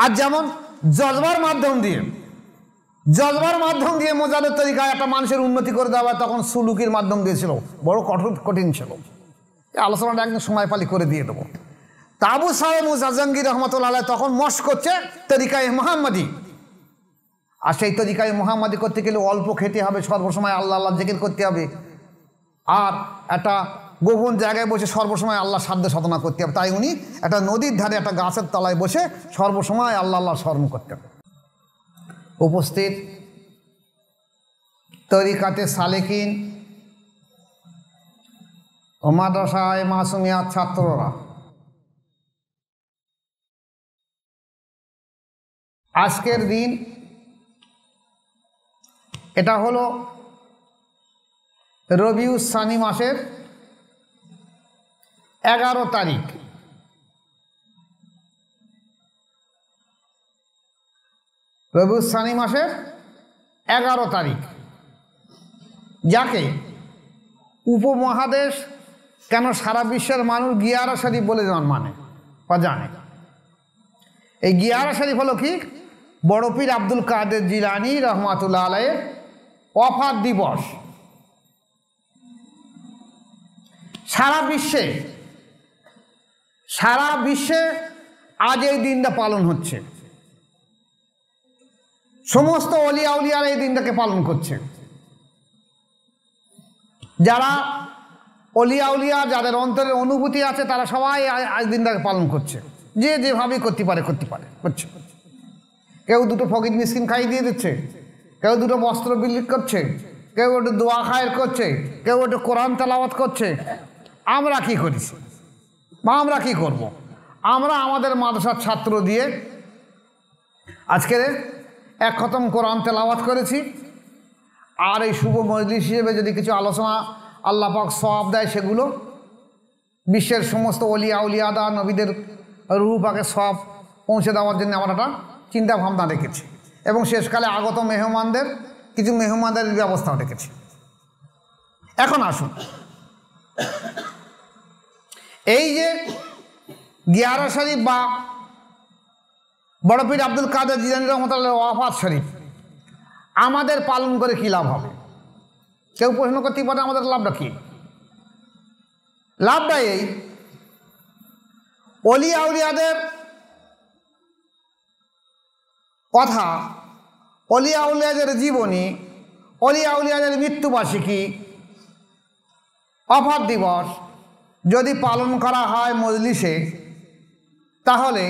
আর যেমন জজবার মাধ্যম দিয়ে মোজাদের তরিকায় একটা মানুষের উন্নতি করে দেওয়া হয়, তখন সুলুকির মাধ্যম দিয়েছিল, বড় কঠিন ছিল। আলোচনাটা একদম সময় পালি করে দিয়ে দেবো। তাবু সাহেব মুসা জাহাঙ্গীর রহমতুল্লাহ আলাইহি তখন মস্ক করছে তরিকায় মুহাম্মাদি। আর সেই তরিকায় মুহাম্মাদি করতে গেলে অল্প খেতে হবে, সর্বসময় আল্লাহ আল্লাহ জিকির করতে হবে, আর একটা গোপন জায়গায় বসে সর্বসময় আল্লাহ সাধ্য সাধনা করতে হবে। তাই উনি একটা নদীর ধারে একটা গাছের তলায় বসে সর্বসময় আল্লাহ আল্লাহ স্মরণ করতেন। উপস্থিত তরিকাতে সালেকিন ও মাদ্রাসায় মাসুমিয়াত ছাত্ররা, আজকের দিন এটা হলো রবিউস সানি মাসের 11 তারিখ। রবিউস সানি মাসের 11 তারিখ, যাকে উপমহাদেশ কেন সারা বিশ্বের মানুষ গিয়ারা শরীফ বলে মানে বা জানে। এই গিয়ারা শরীফ হলো কি, বড় পীর আব্দুল কাদের জিলানী রহমাতুল্লাহ আলাইহির ওয়াফাত দিবস। সারা বিশ্বে আজ এই দিনটা পালন হচ্ছে। সমস্ত অলিয়া উলিয়ারা এই দিনটাকে পালন করছে। যারা অলিয়া উলিয়া, যাদের অন্তরের অনুভূতি আছে, তারা সবাই আজ দিনটাকে পালন করছে। যে যেভাবে করতে পারে করছে। কেউ দুটো ফকির মিসকিন খাইয়ে দিয়ে দিচ্ছে, কেউ দুটো বস্ত্র বিলি করছে, কেউ একটু দোয়া খায়ের করছে, কেউ একটু কোরআন তেলাওয়াত করছে। আমরা কি করেছি বা আমরা কি করব? আমরা আমাদের মাদ্রাসার ছাত্র দিয়ে আজকে এক খতম কোরআন তেলাওয়াত করেছি। আর এই শুভ মজলিস হিসেবে যদি কিছু আলোচনা আল্লাহ পাক সওয়াব দেয়, সেগুলো বিশ্বের সমস্ত অলিয়া উলিয়াদা নবীদের রূহ পাকে সওয়াব পৌঁছে দেওয়ার জন্য আমরা একটা চিন্তা ভাবনা রেখেছি, এবং শেষকালে আগত মেহমানদের কিছু মেহমানদের ব্যবস্থাও রেখেছি। এখন আসুন, এই যে গিয়ারা শরীফ বা বড় পীর আব্দুল কাদের জিলানী রহমাতুল্লাহ ওয়াফাত শরীফ আমাদের পালন করে কি লাভ হবে? কেউ প্রশ্ন করতে পারে আমাদের লাভটা কি? লাভটা এই, অলিয়া উলিয়াদের কথা, অলিয়া উলিয়াদের জীবনী, অলিয়া উলিয়াদের মৃত্যুবার্ষিকী, ওয়াফাত দিবস যদি পালন করা হয় মজলিসে, তাহলে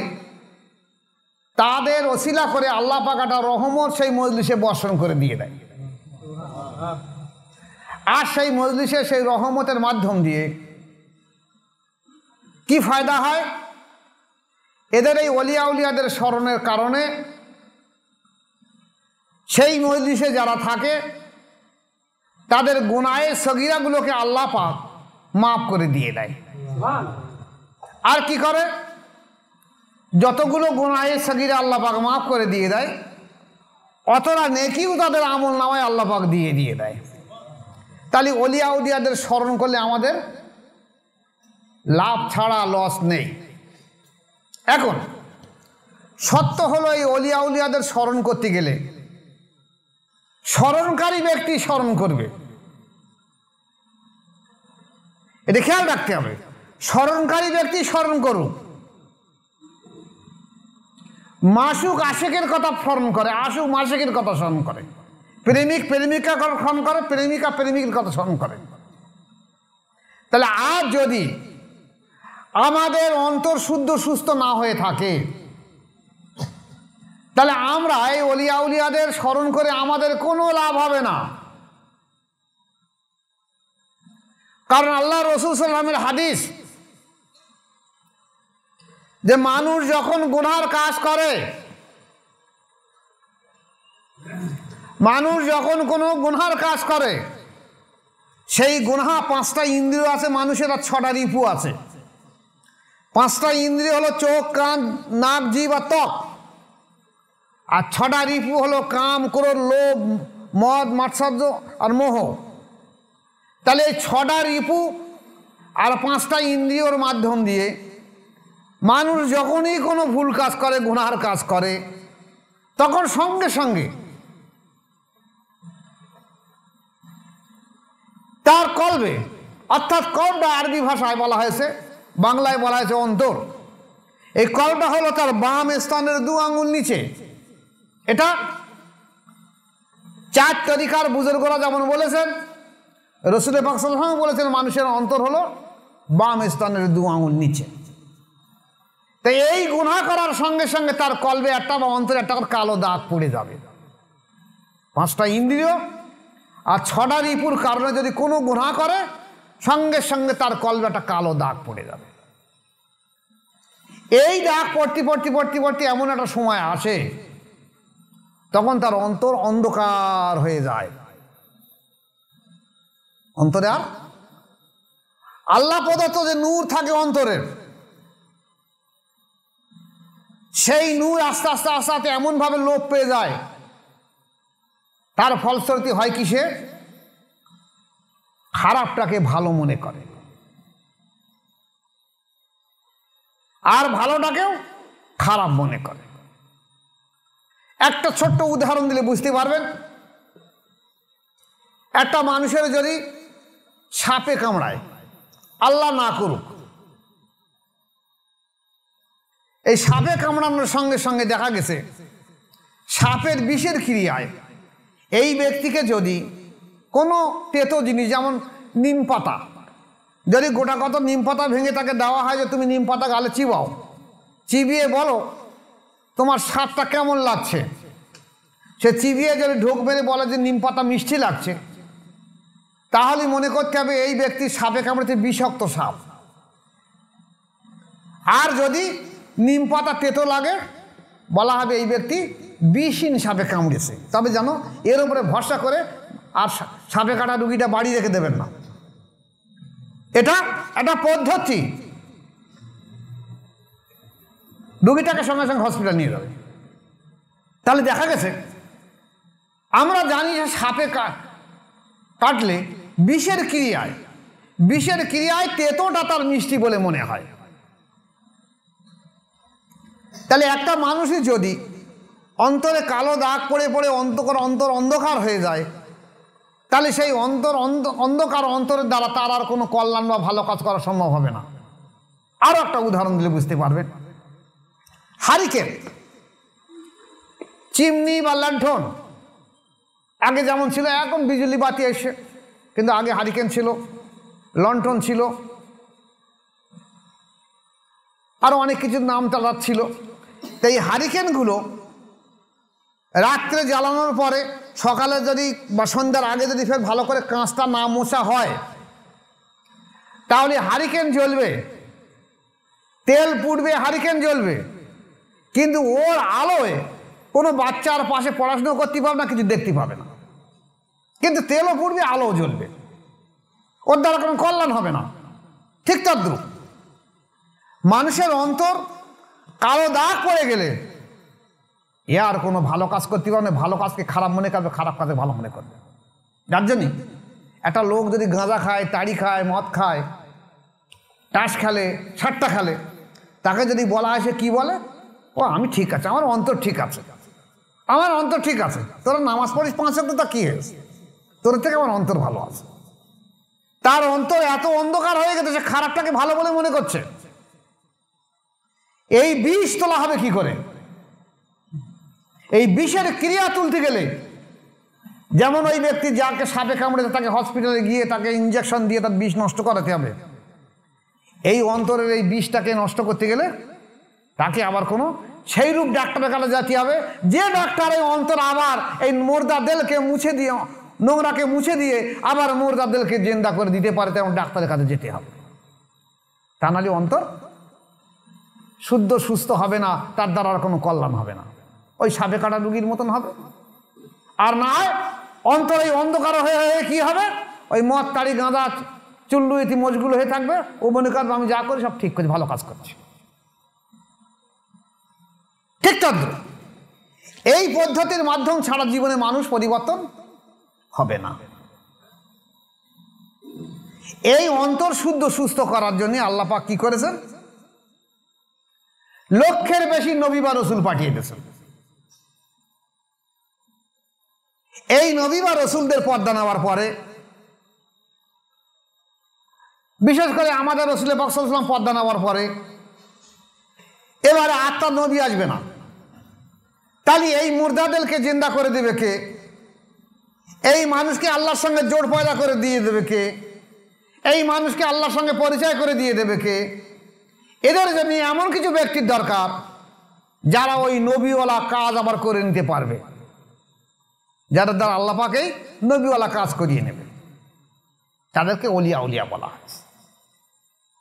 তাদের ওসিলা করে আল্লাহ পাক একটা রহমত সেই মজলিসে বর্ষণ করে দিয়ে দেয়। আর সেই মজলিসে সেই রহমতের মাধ্যম দিয়ে কি ফায়দা হয়? এদের এই অলিয়া উলিয়াদের স্মরণের কারণে সেই মজলিসে যারা থাকে তাদের গুনাহে সগীরাগুলোকে আল্লাহ পাক মাফ করে দিয়ে দেয়। আর কি করে? যতগুলো গুনাহে সগীরা আল্লাহ পাক মাফ করে দিয়ে দেয়, অতটা নেকিও তাদের আমল নামায় আল্লাহ পাক দিয়ে দেয়। তাহলে অলিয়া উলিয়াদের স্মরণ করলে আমাদের লাভ ছাড়া লস নেই। এখন সত্য হলো, এই অলিয়া উলিয়াদের স্মরণ করতে গেলে স্মরণকারী ব্যক্তি স্মরণ করবে, এটা খেয়াল রাখতে হবে। স্মরণকারী ব্যক্তি স্মরণ করুক। মাসুক আশেকের কথা স্মরণ করে, আশুক মাসুকের কথা স্মরণ করে, প্রেমিক প্রেমিকা স্মরণ করে, প্রেমিকা প্রেমিকের কথা স্মরণ করে। তাহলে আজ যদি আমাদের অন্তর শুদ্ধ সুস্থ না হয়ে থাকে, তাহলে আমরা এই অলিয়া উলিয়াদের স্মরণ করে আমাদের কোনো লাভ হবে না। কারণ আল্লাহ রাসূল সাল্লাল্লাহু আলাইহি ওয়াসাল্লামের হাদিস যে মানুষ যখন গুনার কাজ করে, মানুষ যখন কোনো গুনার কাজ করে, সেই গুনাহ 5টা ইন্দ্রিয় আছে মানুষের, আর 6টা রিপু আছে। 5টা ইন্দ্রিয় হলো চোখ, কান, নাক, জিহ্বা আর ত্বক, আর 6টা রিপু হলো কাম, ক্রোধ, লোভ, মদ, মাৎসর্য আর মোহ। তাহলে এই 6টা রিপু আর 5টা ইন্দ্রিয়র মাধ্যম দিয়ে মানুষ যখনই কোনো ভুল কাজ করে, গুনার কাজ করে, তখন সঙ্গে সঙ্গে তার কলবে, অর্থাৎ কলবটা আরবি ভাষায় বলা হয়েছে, বাংলায় বলা হয়েছে অন্তর। এই কলবটা হলো তার বাম স্তনের 2 আঙ্গুল নিচে। এটা 4 তরিকার বুজুর্গরা যেমন বলেছেন, রাসূল পাক সাল্লাল্লাহু আলাইহি ওয়াসাল্লাম বলেছেন মানুষের অন্তর হলো বাম স্তনের 2 আঙ্গুল নিচে। তো এই গুনাহ করার সঙ্গে সঙ্গে তার কলবে একটা বা অন্তরে একটা কালো দাগ পড়ে যাবে। 5টা ইন্দ্রিয় আর 6টা রিপুর কারণে যদি কোনো গুনাহ করে, সঙ্গে সঙ্গে তার কলবে একটা কালো দাগ পড়ে যাবে। এই দাগ পড়তে পড়তে পড়তে পড়তে এমন একটা সময় আসে, তখন তার অন্তর অন্ধকার হয়ে যায়। অন্তরে আর আল্লাহ প্রদত্ত যে নূর থাকে অন্তরের, সেই নূর আস্তে আস্তে আস্তে আস্তে এমনভাবে লোপ পেয়ে যায়, তার ফলশ্রুতি হয় কি, সে খারাপটাকে ভালো মনে করে আর ভালোটাকেও খারাপ মনে করে। একটা ছোট্ট উদাহরণ দিলে বুঝতে পারবেন। একটা মানুষের যদি সাপে কামড়ায়, আল্লাহ না করুক, এই সাপে কামড়ানোর সঙ্গে সঙ্গে দেখা গেছে সাপের বিষের ক্রিয়ায় এই ব্যক্তিকে যদি কোনো তেতো জিনিস, যেমন নিম পাতা, যদি গোটা কত নিম পাতা ভেঙে তাকে দেওয়া হয় যে তুমি নিম পাতা গালে চিবাও, চিবিয়ে বলো তোমার স্বাদটা কেমন লাগছে, সে চিবিয়ে যদি ঢোক মেরে বলে যে নিম পাতা মিষ্টি লাগছে, তাহলে মনে করতে হবে এই ব্যক্তি সাপে কামড়েছে বিষাক্ত সাপ। আর যদি নিম পাতা তেতো লাগে, বলা হবে এই ব্যক্তি বিষহীন সাপে কামড়েছে। তবে জানো, এর উপরে ভরসা করে আর সাপে কাটা রুগীটা বাড়ি রেখে দেবেন না। এটা একটা পদ্ধতি, রুগীটাকে সঙ্গে সঙ্গে হসপিটাল নিয়ে যাবে। তাহলে দেখা গেছে, আমরা জানি যে সাপে কাটলে বিষের ক্রিয়ায় তেতোটা তার মিষ্টি বলে মনে হয়। তাহলে একটা মানুষই যদি অন্তরে কালো দাগ পড়ে পড়ে অন্তর অন্ধকার হয়ে যায়, তাহলে সেই অন্ধকার অন্তরের দ্বারা তার আর কোনো কল্যাণ বা ভালো কাজ করা সম্ভব হবে না। আরও একটা উদাহরণ দিলে বুঝতে পারবেন। হারিকেন, চিমনি বা লণ্ঠন আগে যেমন ছিল, এখন বিজুলি বাতি এসে, কিন্তু আগে হারিকেন ছিল, লণ্ঠন ছিল, আরও অনেক কিছুর নাম তালা ছিল। তো এই হারিকেনগুলো রাত্রে জ্বালানোর পরে সকালে যদি বা সন্ধ্যার আগে যদি ফের ভালো করে কাঁচটা না মোছা হয়, তাহলে হারিকেন জ্বলবে, তেল পুড়বে, হারিকেন জ্বলবে, কিন্তু ওর আলোয় কোনো বাচ্চার পাশে পড়াশুনো করতে পারবে না, কিছু দেখতে পাবে না। কিন্তু তেলও পুড়বে, আলোও জ্বলবে, ওর দ্বারা কোনো কল্যাণ হবে না। ঠিক তদ্রূপ মানুষের অন্তর কালো দাগ পড়ে গেলে এ আর কোনো ভালো কাজ করতে পারবে না, ভালো কাজকে খারাপ মনে করবে, খারাপ কাজকে ভালো মনে করবে। যার জন্যই একটা লোক যদি গাঁজা খায়, তাড়ি খায়, মদ খায়, তাস খেলে, সাট্টা খেলে, তাকে যদি বলা হয়, সে কী বলে? ও আমি ঠিক আছে, আমার অন্তর ঠিক আছে, আমার অন্তর ঠিক আছে। তোরা নামাজ পড়িস 5 ওয়াক্ত, তা কী হয়েছে? তোর থেকে আমার অন্তর ভালো আছে। তার অন্তর এত অন্ধকার হয়ে গেছে, সে খারাপটাকে ভালো বলে মনে করছে। এই বিষ তোলা হবে কি করে? এই বিষের ক্রিয়া তুলতে গেলে, যেমন ওই ব্যক্তি যাকে সাপে কামড়েছে তাকে হসপিটালে গিয়ে তাকে ইঞ্জেকশন দিয়ে তার বিষ নষ্ট করাতে হবে। এই অন্তরের এই বিষটাকে নষ্ট করতে গেলে তাকে আবার কোনো সেই রূপ ডাক্তারের কাছে যেতে হবে, যে ডাক্তার এই অন্তর আবার এই মুর্দা দেলকে মুছে দিয়ে, নোংরাকে মুছে দিয়ে আবার মুর্দা দেলকে জিন্দা করে দিতে পারে, তেমন ডাক্তারের কাছে যেতে হবে। তা নাহলে অন্তর শুদ্ধ সুস্থ হবে না, তার দ্বারা আর কোনো কল্যাণ হবে না, ওই সাপে কাটা রুগীর মতন হবে। আর না হয় অন্তর এই অন্ধকার হয়ে হয়ে কী হবে? ওই মদ, তাড়ি, গাঁদা, চুল্লু ইতি মজগুলো হয়ে থাকবে। ও মনে করবে আমি যা করি সব ঠিক করছি, ভালো কাজ করছি। ঠিক তদ্রুপ এই পদ্ধতির মাধ্যম ছাড়া জীবনে মানুষ পরিবর্তন হবে না। এই অন্তর শুদ্ধ সুস্থ করার জন্য আল্লাহ পাক কি করেছেন? লক্ষের বেশি নবী বা রসুল পাঠিয়ে দিয়েছেন। এই নবী বা রসুলদের পর্দা নেওয়ার পরে, বিশেষ করে আমাদের রসুল পাক সাল্লাল্লাহু আলাইহি ওয়াসাল্লাম পর্দা নেওয়ার পরে এবারে আত্মার নবী আসবে না। তাহলে এই মুর্দাদেরকে জিন্দা করে দেবে কে? এই মানুষকে আল্লাহর সঙ্গে জোড় পয়দা করে দিয়ে দেবে কে? এই মানুষকে আল্লাহর সঙ্গে পরিচয় করে দিয়ে দেবে কে? এদের জন্য এমন কিছু ব্যক্তির দরকার যারা ওই নবীওয়ালা কাজ আবার করে নিতে পারবে, যাদের দ্বারা আল্লাহ পাকেই নবীওয়ালা কাজ করিয়ে নেবে। তাদেরকে অলিয়া উলিয়া বলা হয়।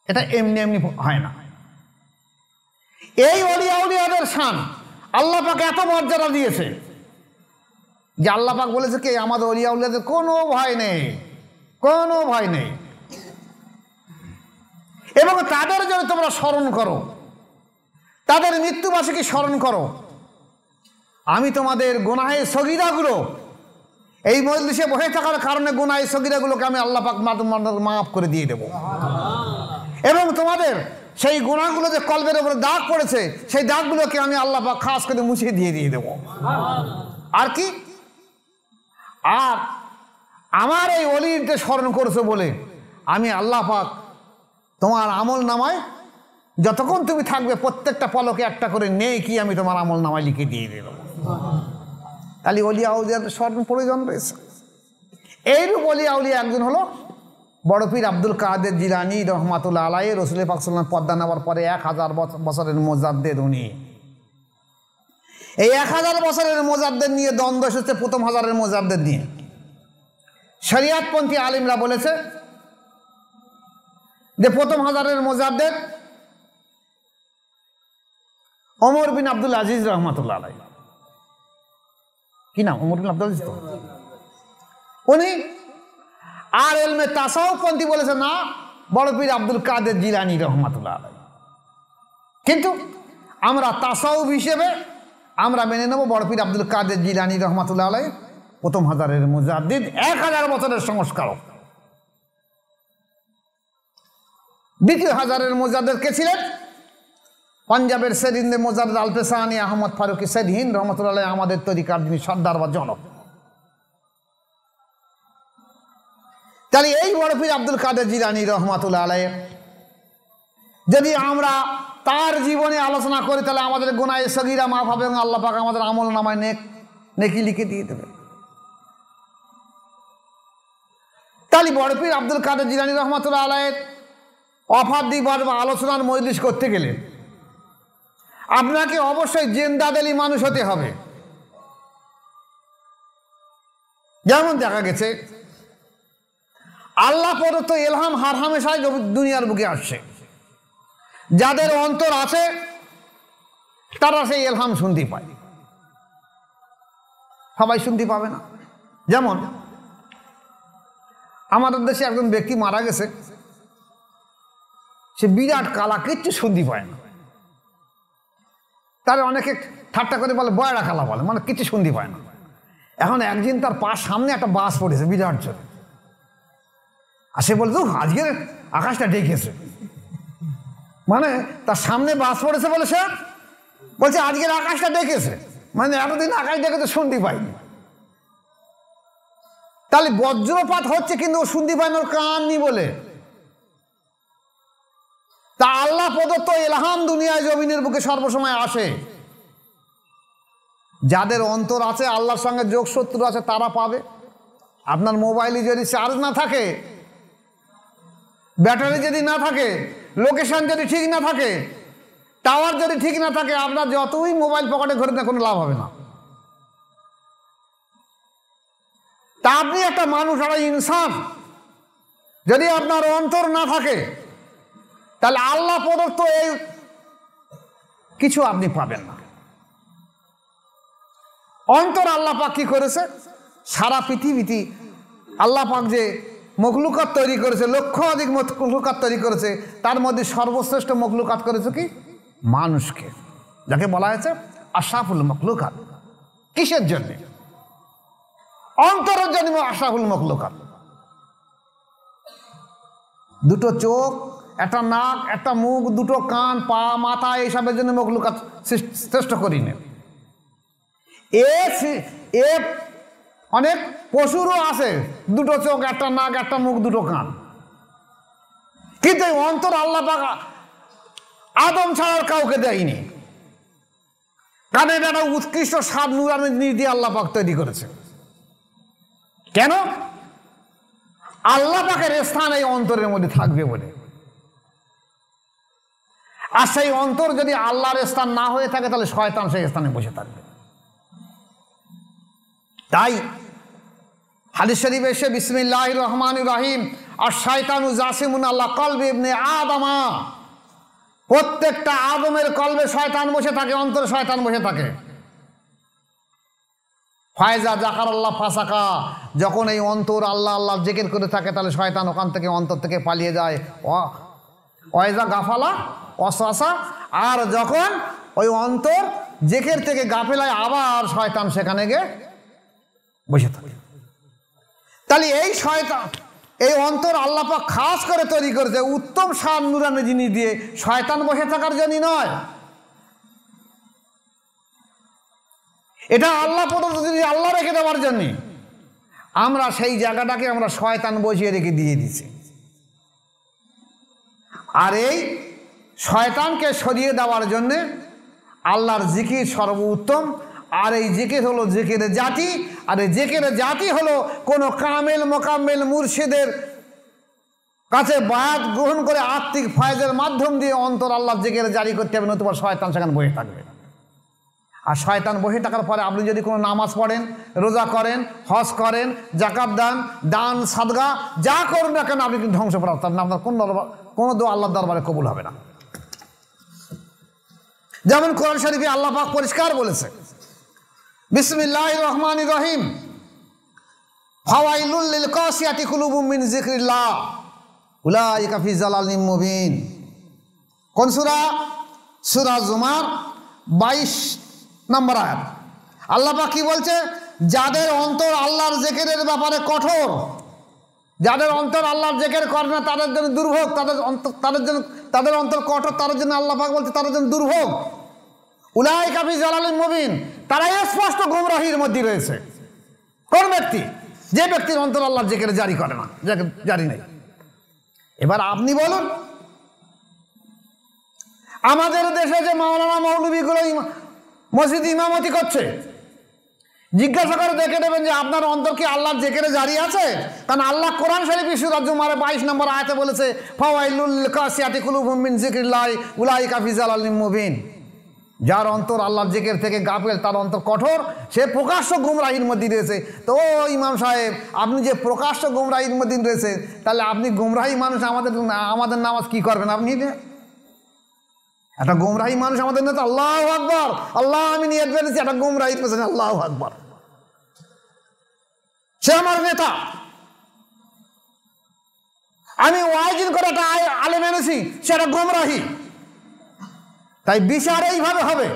এটা এমনি এমনি হয় না। এই অলিয়া উলিয়াদের শান আল্লাহ পাক এত মর্যাদা দিয়েছে যে আল্লাহ পাক বলেছে কি, আমাদের অলিয়া উলিয়াদের কোনো ভয় নেই, কোনো ভয় নেই। এবং তাদের জন্য তোমরা স্মরণ করো, তাদের মৃত্যুবার্ষিকী স্মরণ করো। আমি তোমাদের গুনাহে সগীরাগুলো, এই মজলিসে বসে থাকার কারণে গুনাহে সগীরাগুলোকে আমি আল্লাহ পাক মাফ করে দিয়ে দেব। এবং তোমাদের সেই গুনাহগুলো যে কলবের উপরে দাগ পড়েছে, সেই দাগগুলোকে আমি আল্লাহ পাক খাস করে মুছে দিয়ে দেব। আর কি? আর আমার এই ওলিকে স্মরণ করছো বলে আমি আল্লাহ পাক তোমার আমল নামায় যতক্ষণ তুমি থাকবে প্রত্যেকটা পলকে একটা করে নেকি আমি তোমার আমল নামায় লিখে দিয়ে দেব। তাহলে অলিয়া উলিয়াদের স্মরণ প্রয়োজন রয়েছে। এইরূপ অলিয়া উলিয়া একজন হলো বড় পীর আব্দুল কাদের জিলানী রহমাতুল্লাহ আলাইহি। রাসূল পাক সাল্লাল্লাহু আলাইহি ওয়াসাল্লাম পর্দা নেওয়ার পরে 1000 বছরের মুজাদ্দেদ উনি। এই 1000 বছরের মুজাদ্দেদ নিয়ে দ্বন্দ্ব এসেছে প্রথম হাজারের মুজাদ্দেদ নিয়ে। শরিয়াতপন্থী আলিমরা বলেছে যে প্রথম হাজারের মুজাদ্দেদ ওমর বিন আব্দুল আজিজ রহমাতুল্লাহ আলাইহি। কি নাম? ওমর বিন আব্দুল আজিজ তো উনি। আর এলমে তাসাউফপন্থী বলেছে না, বড় পীর আব্দুল কাদের জিলানী রহমাতুল্লাহ আলাইহি। কিন্তু আমরা তাসাউফ হিসেবে আমরা মেনে নেব বড় পীর আব্দুল কাদের জিলানী রহমাতুল্লাহ আলাইহি প্রথম হাজারের মুজাদ্দিদ, 1000 বছরের সংস্কারক। দ্বিতীয় হাজারের মুজাদ্দিদ কে ছিলেন? পাঞ্জাবের সেরিন্দে মুজাদ্দিদ আলপেসানি আহমদ ফারুকি সেরহিন্দ রহমাতুল্লাহ আলাইহি, আমাদের তরিকার যিনি সর্দার বা জনক। তাহলে এই বড় পীর আব্দুল কাদের জিলানী রহমাতুল্লাহ আলাইহি যদি আমরা তার জীবনে আলোচনা করি তাহলে আমাদের গুনাহে সগীরা মাফ হবে এবং আল্লাহ পাক আমাদের আমল নামায় নেকি লিখে দিয়ে দেবে। তাহলে বড় পীর আব্দুল কাদের জিলানী রহমাতুল্লাহ আলাইহি অফার দিবার বা আলোচনার মজলিস করতে গেলে আপনাকে অবশ্যই জিন্দাদেলি মানুষ হতে হবে। যেমন দেখা গেছে আল্লাহ প্রদত্ত ইলহাম হার হামেশাই দুনিয়ার বুকে আসছে। যাদের অন্তর আছে তারা সেই ইলহাম শুনতে পায়, সবাই শুনতে পাবে না। যেমন আমাদের দেশে একজন ব্যক্তি মারা গেছে, সে বিরাট কালা, কিচ্ছু শুনতে পায় না। তার অনেকে ঠাট্টা করে বলে বয়রা কালা বলে, মানে কিছু শুনতে পায় না। এখন একদিন তার পাশ সামনে একটা বাস পড়েছে বিরাট জোরে, আর সে বলতো আজকের আকাশটা ডেকেছে, মানে তার সামনে বাস পড়েছে বলে সে বলছে আজকের আকাশটা ডেকেছে, মানে এতদিন আকাশ ডেকেছে শুনতে পাইনি। তাহলে বজ্রপাত হচ্ছে কিন্তু ও শুনতে পায় না, ওর কান নি বলে। তা আল্লাহ প্রদত্ত ইলহাম দুনিয়ায় জমিনের বুকে সর্বসময় আসে। যাদের অন্তর আছে, আল্লাহর সঙ্গে যোগসূত্র আছে, তারা পাবে। আপনার মোবাইলে যদি চার্জ না থাকে, ব্যাটারি যদি না থাকে, লোকেশন যদি ঠিক না থাকে, টাওয়ার যদি ঠিক না থাকে, আপনার যতই মোবাইল পকেটে ঘরে না কোনো লাভ হবে না। তা আপনি একটা মানুষ, একটা ইনসান, যদি আপনার অন্তর না থাকে তাহলে আল্লাহ প্রদত্ত এই কিছু আপনি পাবেন না। অন্তর আল্লাহ পাক কি করেছে? সারা পৃথিবীতে আল্লাহ পাক যে মখলুকাত তৈরি করেছে, লক্ষাধিক মখলুকাত তৈরি করেছে, তার মধ্যে সর্বশ্রেষ্ঠ মখলুকাত করেছে কি? মানুষকে, যাকে বলা হয়েছে আশরাফুল মখলুকাত। কিসের জন্য? অন্তরের জন্য আশরাফুল মখলুকাত। দুটো চোখ, একটা নাক, একটা মুখ, দুটো কান, পা, মাথা এইসবের জন্য মখলুকাত শ্রেষ্ঠ করিনি। এ অনেক পশুরও আছে দুটো চোখ, একটা নাক, একটা মুখ, দুটো কান, কিন্তু এই অন্তর আল্লাহ পাক আদম ছাড়ার কাউকে দেয়নি। কারণ এটা একটা উৎকৃষ্ট স্বাদ নূরানি জিনিস দিয়ে আল্লাহ পাক তৈরি করেছে। কেন? আল্লাহ পাকের স্থান এই অন্তরের মধ্যে থাকবে বলে। আর সেই অন্তর যদি আল্লাহর স্থান না হয়ে থাকে তাহলে শয়তান সেই স্থানে বসে থাকবে। তাই হাদিস শরীফে এসে বিসমিল্লাহির রহমানির রহিম আর শয়তানু জাসিমুন আল্লাহ কলবে ইবনে আদমা, প্রত্যেকটা আদমের কলবে শয়তান বসে থাকে, অন্তরে শয়তান বসে থাকে। ফায়জা জাকার আল্লাহ ফাসাকা, যখন এই অন্তর আল্লাহ আল্লাহ জিকির করে থাকে তাহলে শয়তান ওখান থেকে অন্তর থেকে পালিয়ে যায়। ওয়াইজা গাফালা অসাসা, আর যখন ওই অন্তর জিকির থেকে গাফেলায় আবার শয়তান সেখানে গিয়ে বসে থাকে। তাহলে এই শয়তান, এই অন্তর আল্লাহ পাক খাস করে তৈরি করেছে উত্তম স্বাদ নূরানি জিনিস দিয়ে, শয়তান বসে থাকার জন্য নয়। এটা আল্লাহ প্রদত্ত জিনিস, আল্লাহ রেখে দেওয়ার জন্য। আমরা সেই জায়গাটাকে আমরা শয়তান বসিয়ে রেখে দিয়ে দিছি। আর এই শয়তানকে সরিয়ে দেওয়ার জন্যে আল্লাহর জিকির সর্বোত্তম। আর এই জিকির হলো জিকিরের জাতি। আর এই জিকিরের জাতি হলো কোনো কামেল মোকাম্মেল মুর্শিদের কাছে বায়াত গ্রহণ করে আত্মিক ফায়জের মাধ্যম দিয়ে অন্তর আল্লাহ জিকির জারি করতে হবে, নতুবা শয়তান সেখানে বসে থাকবে। আর শয়তান বসে থাকার পরে আপনি যদি কোনো নামাজ পড়েন, রোজা করেন, হজ করেন, জাকাত দান, দান সাদগা যা করুন না কেন, আপনি কিন্তু ধ্বংসপ্রাপ্ত হবেন। আপনার কোনো দোয়া আল্লাহর দরবারে কবুল হবে না। যেমন কোরআন শরীফে আল্লাহ পাক পরিষ্কার বলেছে, বিসমিল্লাহির রহমানির রহিম ফাওয়াইলুল লিল কাসিয়াতি কুলুবুম মিন যিকরিল্লাহ উলাইকা ফি যালালিম মুবিন। কোন সূরা? সূরা জুমার 22 নম্বর আয়াত। আল্লাহ পাক কি বলছে? যাদের অন্তর আল্লাহর জিকিরের ব্যাপারে কঠোর, যাদের অন্তর আল্লাহর জিকির করে না তাদের জন্য দুর্ভোগ, তাদের অন্তর কঠোর, তাদের জন্য আল্লাহ পাক বলছে তাদের জন্য দুর্ভোগ। উলাইকা ফি যালালিম মুবিন, তারা স্পষ্ট গুমরাহির মধ্যে রয়েছে। কোন ব্যক্তি? যে ব্যক্তির অন্তর আল্লাহর জিকির জারি করে না, জারি নেই। এবার আপনি বলুন, আমাদের দেশে যে মাওলানা মৌলবীগুলো মসজিদ ইমামতি করছে, জিজ্ঞাসা করে দেখে নেবেন যে আপনার অন্তর কি আল্লাহর জিকিরে জারি আছে? কারণ আল্লাহ কোরআন শরীফ সূরা জুমার 22 নম্বর আয়াতে বলেছে ফাওয়াইলুল কাসিয়াতি কুলুবুম মিন যিকরিল্লাহ উলাইকা ফি যালালিম মুবিন। যার অন্তর আল্লাহর জিকির থেকে গাফেল, তার অন্তর কঠোর, সে প্রকাশ্য গুমরাহির মধ্যে রয়েছে। তো ইমাম সাহেব, আপনি যে প্রকাশ্য গুমরাহির মধ্যে রয়েছে, তাহলে আপনি গুমরাহি মানুষ, আমাদের নামাজ কি করবেন? আপনি একটা গুমরাহি মানুষ আমাদের নেতা, আল্লাহু আকবার, আল্লাহ আমি নিয়ত করেছি একটা গুমরাহি পেছনে, আল্লাহু আকবার, সে আমার নেতা। আমি ওয়াইজিন করে একটা আলেম এনেছি, সেটা গুমরাহি। তাই বিচার এইভাবে হবে,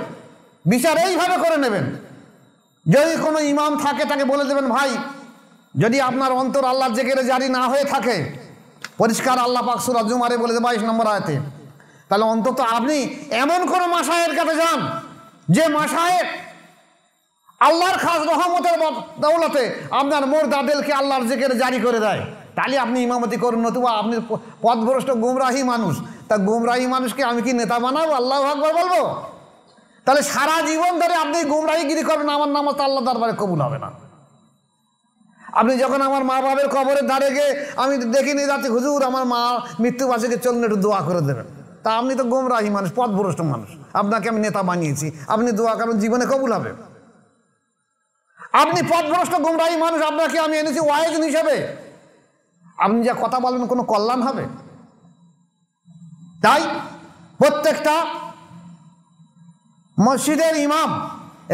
বিচার এইভাবে করে নেবেন। যদি কোনো ইমাম থাকে তাকে বলে দেবেন, ভাই যদি আপনার অন্তর আল্লাহর জিকিরে জারি না হয়ে থাকে, পরিষ্কার আল্লাহ পাক সূরা জুমারে বলেছে 22 নম্বর আয়াতে, তাহলে অন্তত আপনি এমন কোনো মাশায়েখের কাছে যান যে মাশায়েখ আল্লাহর খাস রহমতের দৌলতে আপনার মুর্দাদেরকে আল্লাহর জিকিরে জারি করে দেয়, তাহলে আপনি ইমামতি করুন। নতুবা আপনি পথভ্রষ্ট গুমরাহি মানুষ, তা গুমরাহি মানুষকে আমি কি নেতা বানাবো, আল্লাহু আকবার বলবো? তাহলে সারা জীবন ধরে আপনি গুমরাহিগিরি করবেন, আমার নামাজ তো আল্লাহ দরবারে কবুল হবে না। আপনি যখন আমার মা বাবার কবরের ধারে গিয়ে আমি দেখিনি যাচ্ছি, হুজুর আমার মা মৃত্যুবাসীকে চলুন একটু দোয়া করে দেবেন, তা আপনি তো গুমরাহি মানুষ, পথভ্রষ্ট মানুষ, আপনাকে আমি নেতা বানিয়েছি, আপনি দোয়া করেন জীবনে কবুল হবে? আপনি পথভ্রষ্ট গুমরাহি মানুষ, আপনাকে আমি এনেছি ওয়াইজিন হিসেবে, আপনি যা কথা বলবেন কোনো কল্যাণ হবে? তাই প্রত্যেকটা মসজিদের ইমাম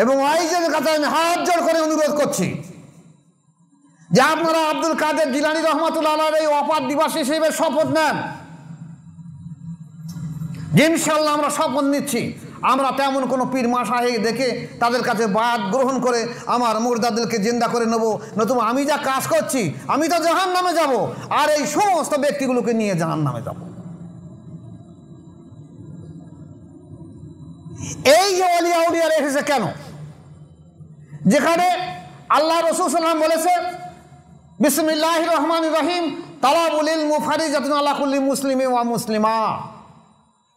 এবং ওয়াইজের কাছে আমি হাত জোড় করে অনুরোধ করছি যে আপনারা আব্দুল কাদের জিলানী রহমাতুল্লাহ আলাইহির এই ওফাত দিবস হিসেবে শপথ নেন। ইনশাআল্লাহ আমরা শপথ নিচ্ছি, আমরা তেমন কোনো পীর মাশায়েখ দেখে তাদের কাছে বায়াত গ্রহণ করে আমার মুর্দাদেরকে জিন্দা করে নেব, নতুবা আমি যা কাজ করছি আমি তো জাহান্নামে যাব, আর এই সমস্ত ব্যক্তিগুলোকে নিয়ে জাহান্নামে যাব। এই যে অলিয়া উলিয়া রেখেছে কেন? যেখানে আল্লাহ রাসূল সাল্লাল্লাহু আলাইহি ওয়াসাল্লাম বলেছে বিসমিল্লাহির রহমানির রহিম তালাবুল ইলমি ফারিজাতুন আলা কুল্লি মুসলিমিন ওয়া মুসলিমা,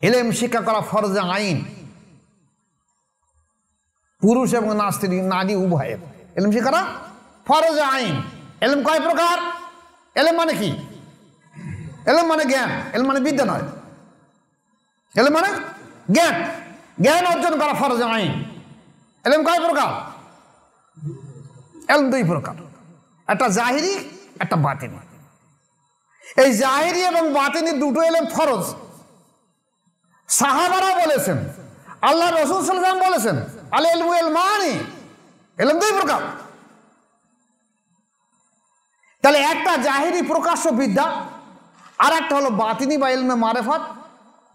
ইলম শিক্ষা করা ফরজ আইন, পুরুষ এবং নারী উভয়ের ইলম শিক্ষা করা ফরজ আইন। ইলম কয় প্রকার? ইলম মানে কি? ইলম মানে জ্ঞান, ইলম মানে বিদ্যা নয়, ইলম মানে জ্ঞান, জ্ঞান অর্জন করা ফরজ আইন। ইলম কয় প্রকার? ইলম দুই প্রকার, একটা জাহিরি একটা বাতিনি। এই জাহিরি এবং বাতিনি দুটো ইলম ফরজ। সাহাবারা বলেছেন, আল্লাহ রাসূল সাল্লাল্লাহু আলাইহি ওয়াসাল্লাম বলেছেন আল ইলমু ইলমানি, ইলম দুই প্রকার। তাহলে একটা জাহিরি প্রকাশ্য বিদ্যা, আর একটা হলো বাতিনি বা ইলমে মারিফাত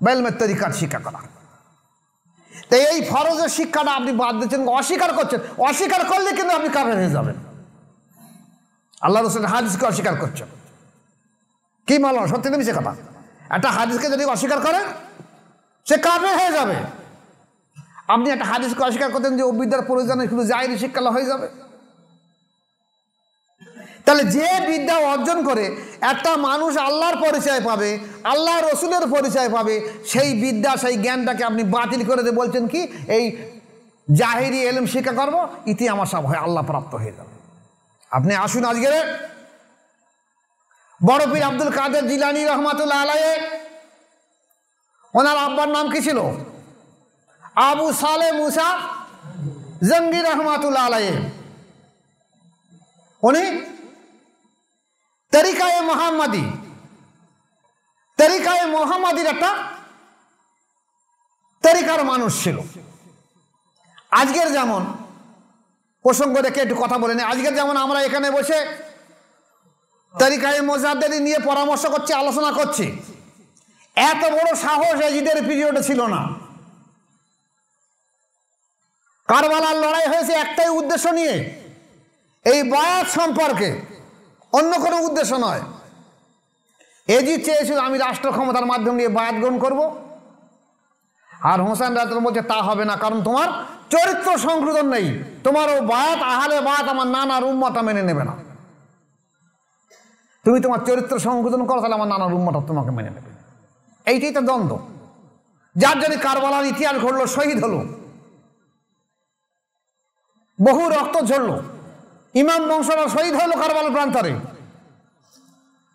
বা ইলমে তরিকাত শিক্ষা করা। তাই এই ফরজের শিক্ষাটা আপনি বাদ দিচ্ছেন, অস্বীকার করছেন। অস্বীকার করলে কিন্তু আপনি কাফের হয়ে যাবেন। আল্লাহ রাসূলের হাদিসকে অস্বীকার করছেন, কি মানলাম? সত্যি না মিছে কথা? একটা হাদিসকে যদি অস্বীকার করে সে কাফের হয়ে যাবে। আপনি একটা হাদিসকে অস্বীকার করতেন যে ও বিদ্যার প্রয়োজনে শুধু জাহিরি শিক্ষা হয়ে যাবে। তাহলে যে বিদ্যা অর্জন করে একটা মানুষ আল্লাহর পরিচয় পাবে, আল্লাহ রসুলের পরিচয় পাবে, সেই বিদ্যা সেই জ্ঞানটাকে আপনি বাতিল করে দিয়ে বলছেন কি এই জাহিরি ইলম শিক্ষা করবো, ইতি আমার সব হয় আল্লাহ প্রাপ্ত হয়ে যাবে। আপনি আসুন আজকে বড় পীর আব্দুল কাদের জিলানী রহমাতুল্লাহ আলাইহি, ওনার আব্বার নাম কি ছিল? আবু সালে মুসা জঙ্গি রহমাতুল্লাহ আলাইহি। উনি তরিকায়ে মোহাম্মদীর একটা তরিকার মানুষ ছিল। আজকের যেমন প্রসঙ্গ রেখে একটু কথা বলে নেই, আজকের যেমন আমরা এখানে বসে তরিকায়ে মোজাদ্দেদি নিয়ে পরামর্শ করছি, আলোচনা করছি, এত বড় সাহস এজিদের পিরিয়ডে ছিল না। কারবালার লড়াই হয়েছে একটাই উদ্দেশ্য নিয়ে, এই বায়াত সম্পর্কে, অন্য কোনো উদ্দেশ্য নয়। এজিদ চেয়েছিল আমি রাষ্ট্র ক্ষমতার মাধ্যম দিয়ে বায়াত গ্রহণ করব, আর হোসেন রাজার বলছে তা হবে না, কারণ তোমার চরিত্র সংশোধন নেই, তোমার ও বায়াত আহলে বায়াত আমার নানার উম্মত মেনে নেবে না। তুমি তোমার চরিত্র সংশোধন করো, তাহলে আমার নানার উম্মত তোমাকে মেনে নেবে। এইটাই তো দ্বন্দ্ব, যার জন্য কারবালার ইতিহাস ঘটলো, শহীদ হলো, বহু রক্ত ঝরলো, ইমাম বংশরা শহীদ হলো কারবালার প্রান্তরে।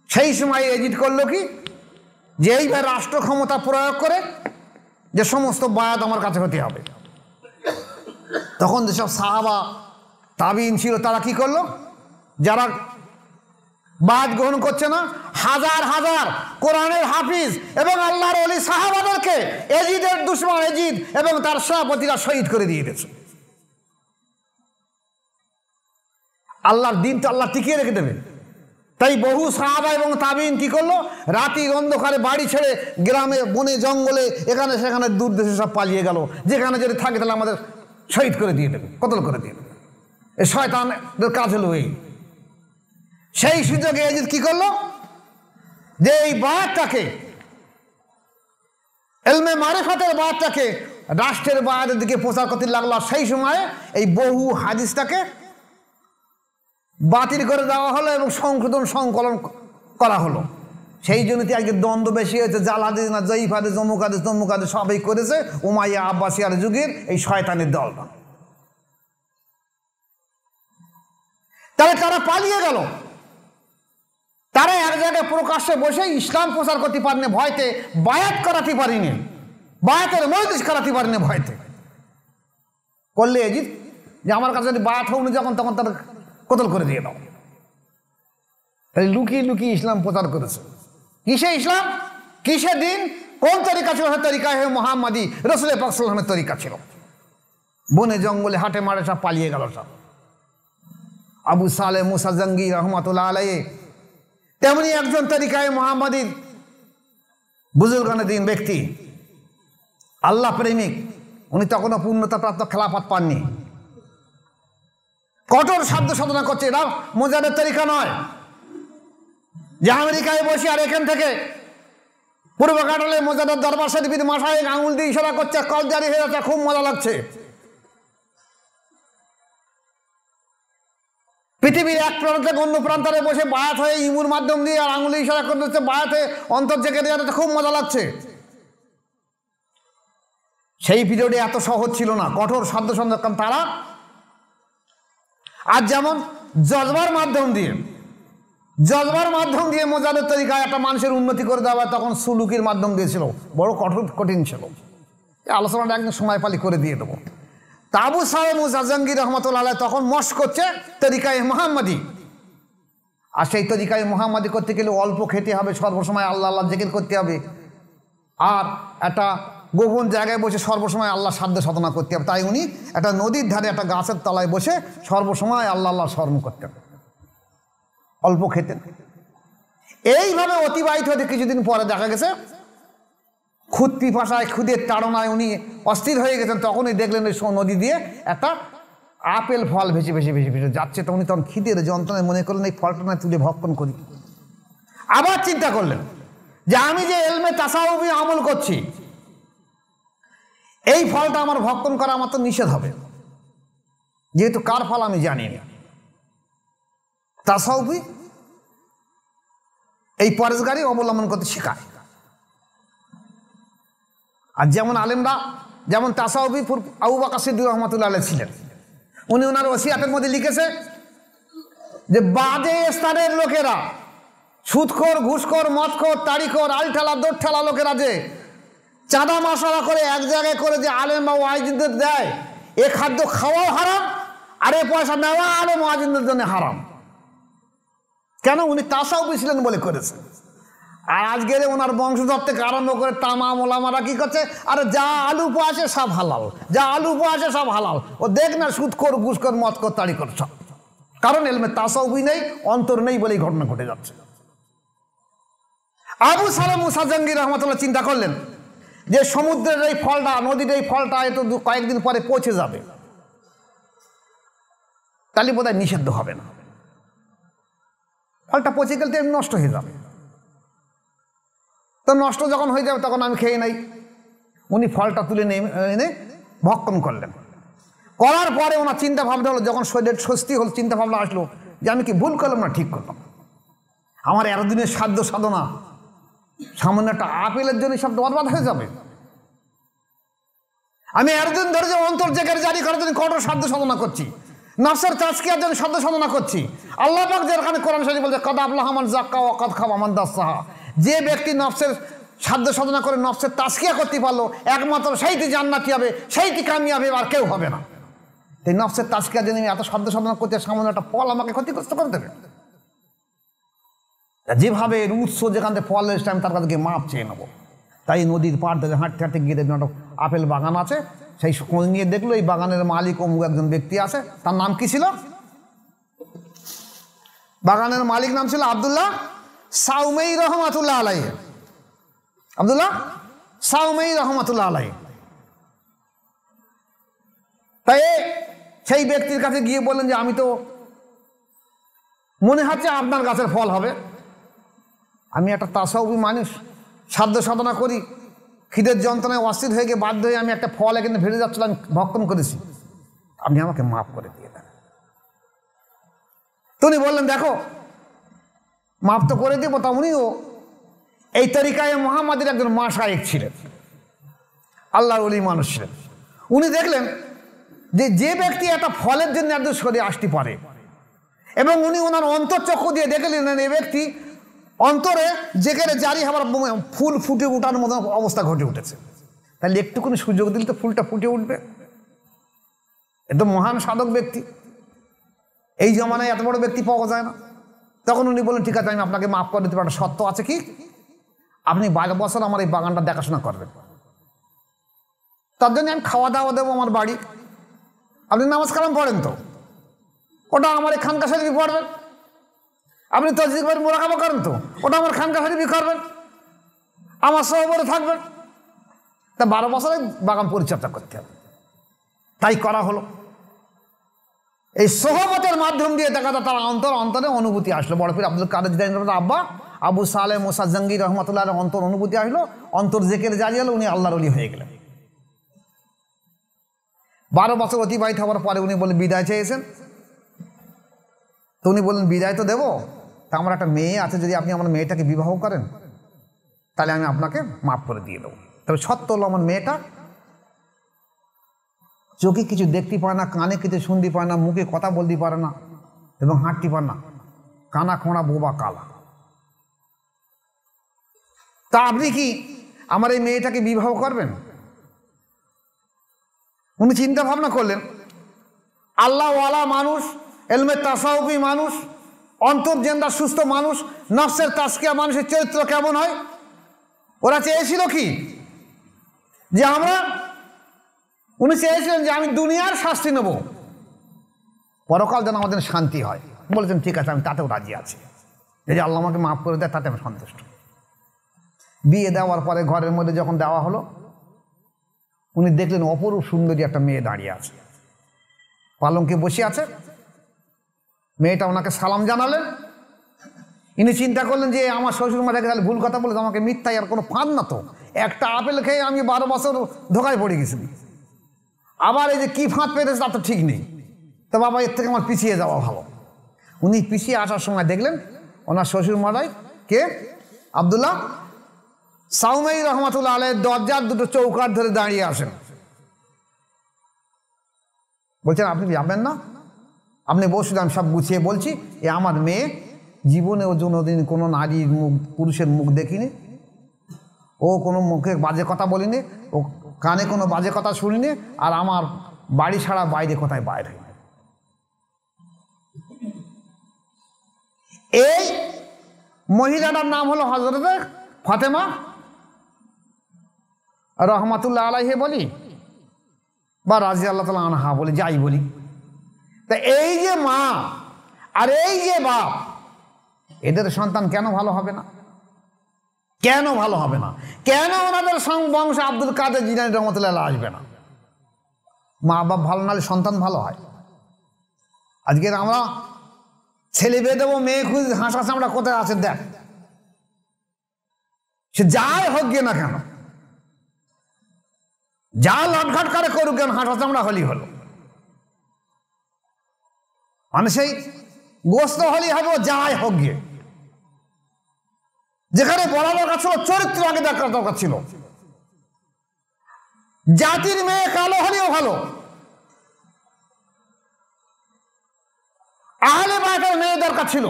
সেই সময় এজিদ করলো কি, যে এইভাবে রাষ্ট্র ক্ষমতা প্রয়োগ করে যে সমস্ত বায়াত আমার কাছে হতে হবে। তখন যেসব সাহাবা তাবিঈন ছিল তারা কি করলো, যারা বায়াত গ্রহণ করছে না, হাজার হাজার কোরআনের হাফিজ এবং আল্লাহর ওলি সাহাবাদেরকে এজিদের দুশমন এজিদ এবং তার সেনাপতিরা শহীদ করে দিয়ে দিয়েছে। আল্লাহর দিন তো আল্লাহ টিকিয়ে রেখে দেবে। তাই বহু সাহাবা এবং তাবিঈন কি করলো, রাতের অন্ধকারে বাড়ি ছেড়ে গ্রামে বনে জঙ্গলে এখানে সেখানে দূর দেশে সব পালিয়ে গেল, যেখানে যদি থাকে তাহলে আমাদের শহীদ করে দিয়ে দেবে, কতল করে দিয়ে দেবে। এই শয়তানদের কাজ হলো এই। সেই সুযোগে এজিদ কি করলো, যে এই বায়াতটাকে, ইলমে মারিফাতের বায়াতটাকে রাষ্ট্রের বায়াতের দিকে প্রচার করতে লাগলো। সেই সময়ে এই বহু হাদিসটাকে বাতিল করে দেওয়া হলো এবং সংকলন করা হলো। সেই জন্য আজকে দ্বন্দ্ব বেশি হয়েছে, জাল হাদিস না জয়ীফ হাদিস, অমুক হাদিস তমুক হাদিস সবই করেছে উমাইয়া আব্বাসিয়ার যুগের এই শয়তানের দলটা। তাহলে তারা পালিয়ে গেল, তারা এক জায়গায় প্রকাশ্যে বসে ইসলাম প্রচার করতে পারেনি ভয়তে, বায়াত করাতে পারিনি, বায়াতের মজলিস করাতে পারিনি ভয়তে। করলে এজিদ যে আমার কাছে যদি বায়াত হোক না যখন, তখন তাদের কতল করে দিয়ে দাও। তাই লুকিয়ে লুকিয়ে ইসলাম প্রচার করেছে। কিসে ইসলাম, কিসে দিন, কোন তরিকা ছিল? তরিকা হে মোহাম্মদী, রাসূল পাক সাল্লাল্লাহু আলাইহি ওয়াসাল্লামের তরিকা ছিল। বনে জঙ্গলে হাটে মারে সব পালিয়ে গেল সব। আবু সালে মুসা জঙ্গি রহমাতুল্লাহ আলাইহি তেমনি একজন তরিকায় মোহাম্মদীর বুজুর্গানে দিন ব্যক্তি, আল্লাহ প্রেমিক, উনি তখনও পূর্ণতা প্রাপ্ত খেলাফত পাননি। কঠোর সাধ্য সাধনা করছে, এটা মোজাদের তরিকা নয় যে আমেরিকায় বসে আর এখান থেকে পূর্ব কাটালে মজাদার দরবার শরীফের মাথায় আঙুল দিয়ে ইশারা করছে, কল জারি হয়ে যাচ্ছে, খুব মজা লাগছে। পৃথিবীর এক প্রান্ত থেকে অন্য প্রান্তরে বসে বায়াত হয়ে ইমুর মাধ্যম দিয়ে আর আঙুলে ইশারা করে দিচ্ছে, বায়াত হয়ে অন্তর জেগে দেওয়া যাচ্ছে, খুব মজা লাগছে। সেই পিরিয়ডে এত সহজ ছিল না, কঠোর সাধ্য সংযম। তারা আজ যেমন জজবার মাধ্যম দিয়ে মোজাদের তরিকায় একটা মানুষের উন্নতি করে দেওয়া হয়, তখন সুলুকির মাধ্যম দিয়েছিল, বড় কঠিন ছিল। আলোচনাটা একদম সময় পালি করে দিয়ে দেবো। আবু সাহেব মুসা জাহাঙ্গীর রহমতুল্লাহ আলাইহি তখন মস্ক করছে তরিকায় মুহাম্মাদি। আর সেই তরিকায় মুহাম্মাদি করতে গেলে অল্প খেতে হবে, সর্বসময় আল্লাহ আল্লাহ জিকির করতে হবে, আর একটা গোপন জায়গায় বসে সর্বসময় আল্লাহ সাধ্য সাধনা করতে হবে। তাই উনি একটা নদীর ধারে একটা গাছের তলায় বসে সর্বসময় আল্লাহ আল্লাহ স্মরণ করতেন, অল্প খেতেন। এইভাবে অতিবাহিত হতে কিছুদিন পরে দেখা গেছে খুদ পিপাসায়, খুদের তাড়নায় উনি অস্থির হয়ে গেছেন। তখনই দেখলেন ওই নদী দিয়ে একটা আপেল ফল ভেসে যাচ্ছে। তো উনি তখন খিদের যন্ত্রণায় মনে করলেন এই ফলটা না তুলে ভক্ষণ করি। আবার চিন্তা করলেন যে আমি যে এলমে তাসাউফি আমল করছি, এই ফলটা আমার ভক্ষণ করা আমার তো নিষেধ হবে, যেহেতু কার ফল আমি জানি না। তাসাউফি এই পরেশগারি অবলম্বন করতে শেখায়। আর যেমন আলেমরা, যেমন তাসাউফি আবু বকর সিদ্দিক রহমতুল্লাহ আলাইহি ছিলেন, উনি ওনার ওসিয়াতের মধ্যে লিখেছে যে বাদে স্তরের লোকেরা, সুদখোর, ঘুষখোর, মদখোর, তাড়িখোর, আলঠালা, দোরঠালা লোকেরা যে চাঁদা মশলা করে এক জায়গায় করে যে আলেম বা ওয়াইজিনদের দেয়, এ খাদ্য খাওয়াও হারাম, আর এ পয়সা নেওয়া আলেম ওয়াইজিনদের জন্য হারাম। কেন? উনি তাসাউফি ছিলেন বলে করেছে। আর আজকের ওনার বংশধর থেকে আরম্ভ করে তামাম ওলামারা কি করছে, আরে যা আলু পোয়াছে সব হালাল, যা আলু পোয়াছে সব হালাল। ও দেখ না সুদখোর, ঘুষখোর, মদখোর, তাড়িখোর সব। কারণ এলমে তাসাউফি নেই, অন্তর নেই বলেই ঘটনা ঘটে যাচ্ছে। আবু সালেহ মুসা জাহাঙ্গীর রহমতুল্লাহ চিন্তা করলেন যে সমুদ্রের এই ফলটা, নদীর এই ফলটা হয়তো কয়েকদিন পরে পচে যাবে, তাহলে বোধহয় নিষিদ্ধ হবে না। ফলটা পচে গেলে তো এমনি নষ্ট হয়ে যাবে, তো নষ্ট যখন হয়ে যাবে তখন আমি খেয়ে নেই। উনি ফলটা তুলে এনে ভক্ষণ করলেন। করার পরে ওনার চিন্তা ভাবনা হলো, যখন শরীরের স্বস্তি হল, চিন্তা ভাবনা আসলো যে আমি কি ভুল করলাম না ঠিক করলাম। আমার এতদিনের সাধ্য সাধনা সামান্য একটা আপেলের জন্য সব বরবাদ হয়ে যাবে। আমি এতদিন ধরে যে অন্তর জেগে জারি করার জন্য কঠোর সাধ্য সাধনা করছি, নফসের তাজকিয়ার জন্য সাধ্য সাধনা করছি। আল্লাহ পাক যেখানে কোরআন শরীফ বলছে কদ আফলাহা মান যাক্কা ওয়া কদ খাবা মান দাসসাহা, যে ব্যক্তি নফসের সাধ্য সাধনা করে নফসের তাজকিয়া করতে পারলো, একমাত্র সেইটি জান্নাতি হবে, সেইটি কামিয়াবি, আর কেউ হবে না। এই নফসের তাজকিয়ার জন্য এত সাধ্য সাধনা করতে সামান্য একটা ফল আমাকে ক্ষতিগ্রস্ত করে দেবে। যেভাবে এর উৎস যেখান থেকে ফল এসছে আমি তার কাছে গিয়ে মাপ চেয়ে নেবো। তাই নদীর পাড় থেকে হাঁটতে হাঁটতে গিয়ে দেখলাম একটা আপেল বাগান আছে। সেই খোঁজ নিয়ে দেখলো এই বাগানের মালিক অমুক একজন ব্যক্তি আছে। তার নাম কি ছিল? বাগানের মালিক নাম ছিল আব্দুল্লাহ সাউমেই রহমাতুল্লাহ আলাইহি। আব্দুল্লাহ সাউমেই রহমাতুল্লাহ আলাইহি। তাই সেই ব্যক্তির কাছে গিয়ে বললেন যে আমি তো মনে হচ্ছে আপনার গাছের ফল হবে, আমি একটা তাসাউফি মানুষ, সাধ্য সাধনা করি, খিদের যন্ত্রণায় অস্থির হয়ে গিয়ে বাধ্য হয়ে আমি একটা ফল এখানে ভেড়ে যাচ্ছিলাম, ভক্ষণ করেছি, আপনি আমাকে মাফ করে দিয়ে দেন। তিনি বললেন দেখো মাফ তো করে দেবো। তা উনিও এই তরিকায় মুহাম্মাদের একজন মাশায়েখ ছিলেন, আল্লাহর ওলি মানুষ ছিলেন। উনি দেখলেন যে যে ব্যক্তি একটা ফলের জন্য একদম সরে আসতে পারে, এবং উনি ওনার অন্তর্চক্ষু দিয়ে দেখলেন এই ব্যক্তি অন্তরে যেখানে জারি হবার ফুল ফুটে উঠার মতো অবস্থা ঘটে উঠেছে, তাহলে একটুকুনি সুযোগ দিলে তো ফুলটা ফুটে উঠবে। একদম মহান সাধক ব্যক্তি, এই জমানায় এত বড় ব্যক্তি পাওয়া যায় না। তখন উনি বললেন ঠিক আছে আমি আপনাকে মাফ করে দিতে পারি, সত্য আছে কি আপনি 12 বছর আমার এই বাগানটা দেখাশোনা করবেন, তার জন্য আমি খাওয়া দাওয়া দেবো আমার বাড়ি, আপনি নামাজ কালাম পড়েন তো ওটা আমার এই খানকা শরীফে পড়বেন, আপনি তাসবিহ করে মুরাকাবা করেন তো ওটা আমার খানকা শরীফে করবেন, আমার সহবরে থাকবেন। তা 12 বছরে বাগান পরিচর্যা করতে হবে। তাই করা হলো। এই সোহবতের মাধ্যম দিয়ে দেখা যায় তার অন্তরে অনুভূতি আসলো। বড় পীর আব্দুল কাদের জিলানী আব্বা আবু সালেহ মুসা জঙ্গি রহমতুল্লাহ অন্তর অনুভূতি আসলো, অন্তর জেকের জারি হলো, উনি আল্লাহর ওলি হয়ে গেলেন। 12 বছর অতিবাহিত হওয়ার পরে উনি বললেন বিদায় চেয়েছেন। তো উনি বললেন বিদায় তো দেবো, তা আমার একটা মেয়ে আছে, যদি আপনি আমার মেয়েটাকে বিবাহ করেন তাহলে আমি আপনাকে মাফ করে দিয়ে দেবো। তবে সত্য হলো আমার মেয়েটা চোখে কিছু দেখতে পায় না, কানে কিছু শুনতে পায় না, মুখে কথা বলতে পারে না এবং হাঁটতে পারে না, কানা খোঁড়া বোবা কালা। তা আপনি কি আমার এই মেয়েটাকে বিবাহ করবেন? উনি চিন্তা ভাবনা করলেন, আল্লাহওয়ালা মানুষ, এলমে তাসাউফি মানুষ, অন্তর্জেন্দা সুস্থ মানুষ, নফসের তাসকিয়া মানুষের চরিত্র কেমন হয়, ওরা চেয়েছিল কি যে উনি চেয়েছিলেন যে আমি দুনিয়ার শাস্তি নেব, পরকাল যেন আমাদের শান্তি হয়। বলেছেন ঠিক আছে, আমি তাতেও রাজি আছি, যদি আল্লাহ আমাকে মাফ করে দেয় তাতে আমি সন্তুষ্ট। বিয়ে দেওয়ার পরে ঘরের মধ্যে যখন দেওয়া হলো, উনি দেখলেন অপরূপ সুন্দরী একটা মেয়ে দাঁড়িয়ে আছে, পালঙ্কে বসে আছে। মেয়েটা ওনাকে সালাম জানালেন। ইনি চিন্তা করলেন যে আমার শ্বশুর মাটাকে তাহলে ভুল কথা বলে আমাকে মিথ্যাই, আর কোনো ফাঁদ না তো, একটা আপেল খেয়ে আমি 12 বছর ধোকায় পড়ে গেছি, আবার এই যে কি ফাঁদ পেতেছে তা তো ঠিক নেই, তো বাবা এর থেকে আমার পিছিয়ে যাওয়া ভালো। উনি পিছিয়ে আসার সময় দেখলেন ওনার শ্বশুর মশাই কে, আব্দুল্লাহ সাউমাই রহমাতুল্লাহ আলাইহির দরজার দুটো চৌকাঠ ধরে দাঁড়িয়ে আসেন। বলছেন আপনি যাবেন না, আপনি বসুন, আমি সব গুছিয়ে বলছি। এ আমার মেয়ে, জীবনে ও কোনোদিন কোনো নারীর মুখ, পুরুষের মুখ দেখিনি, ও কোনো মুখে বাজে কথা বলিনি, ও কানে কোনো বাজে কথা শুনিনি, আর আমার বাড়ি ছাড়া বাইরে কোথায় বাইরে। এই মহিলাটার নাম হলো হযরত ফাতেমা রহমাতুল্লাহ আলাইহি বলি বা রাদিয়াল্লাহু তাআলা আনহা বলি, যাই বলি। তা এই যে মা আর এই যে বাপ, এদের সন্তান কেন ভালো হবে না? কেন ভালো হবে না? কেন ওনাদের বংশ আব্দুল কাদের জিলানী রহমাতুল্লাহ আসবে না? মা বাপ ভালো নাহলে সন্তান ভালো হয়। আজকের আমরা ছেলে বিয়ে দেবো, মেয়ে খুঁজে হাসা চামড়া কোথায় আছে দেখ, সে যাই হোক গিয়ে না কেন, যা লটঘাট করে করুক কেন, হাসা চামড়া হলেই হলো। মানে সেই গোস্ত হলেই হবে, যাই হোক গিয়ে। যেখানে বলা দরকার ছিল চরিত্র আগে দেখার দরকার ছিল। জাতির মেয়ে কালো হলেও ভালো, আহলে বায়তের মেয়ে দরকার ছিল।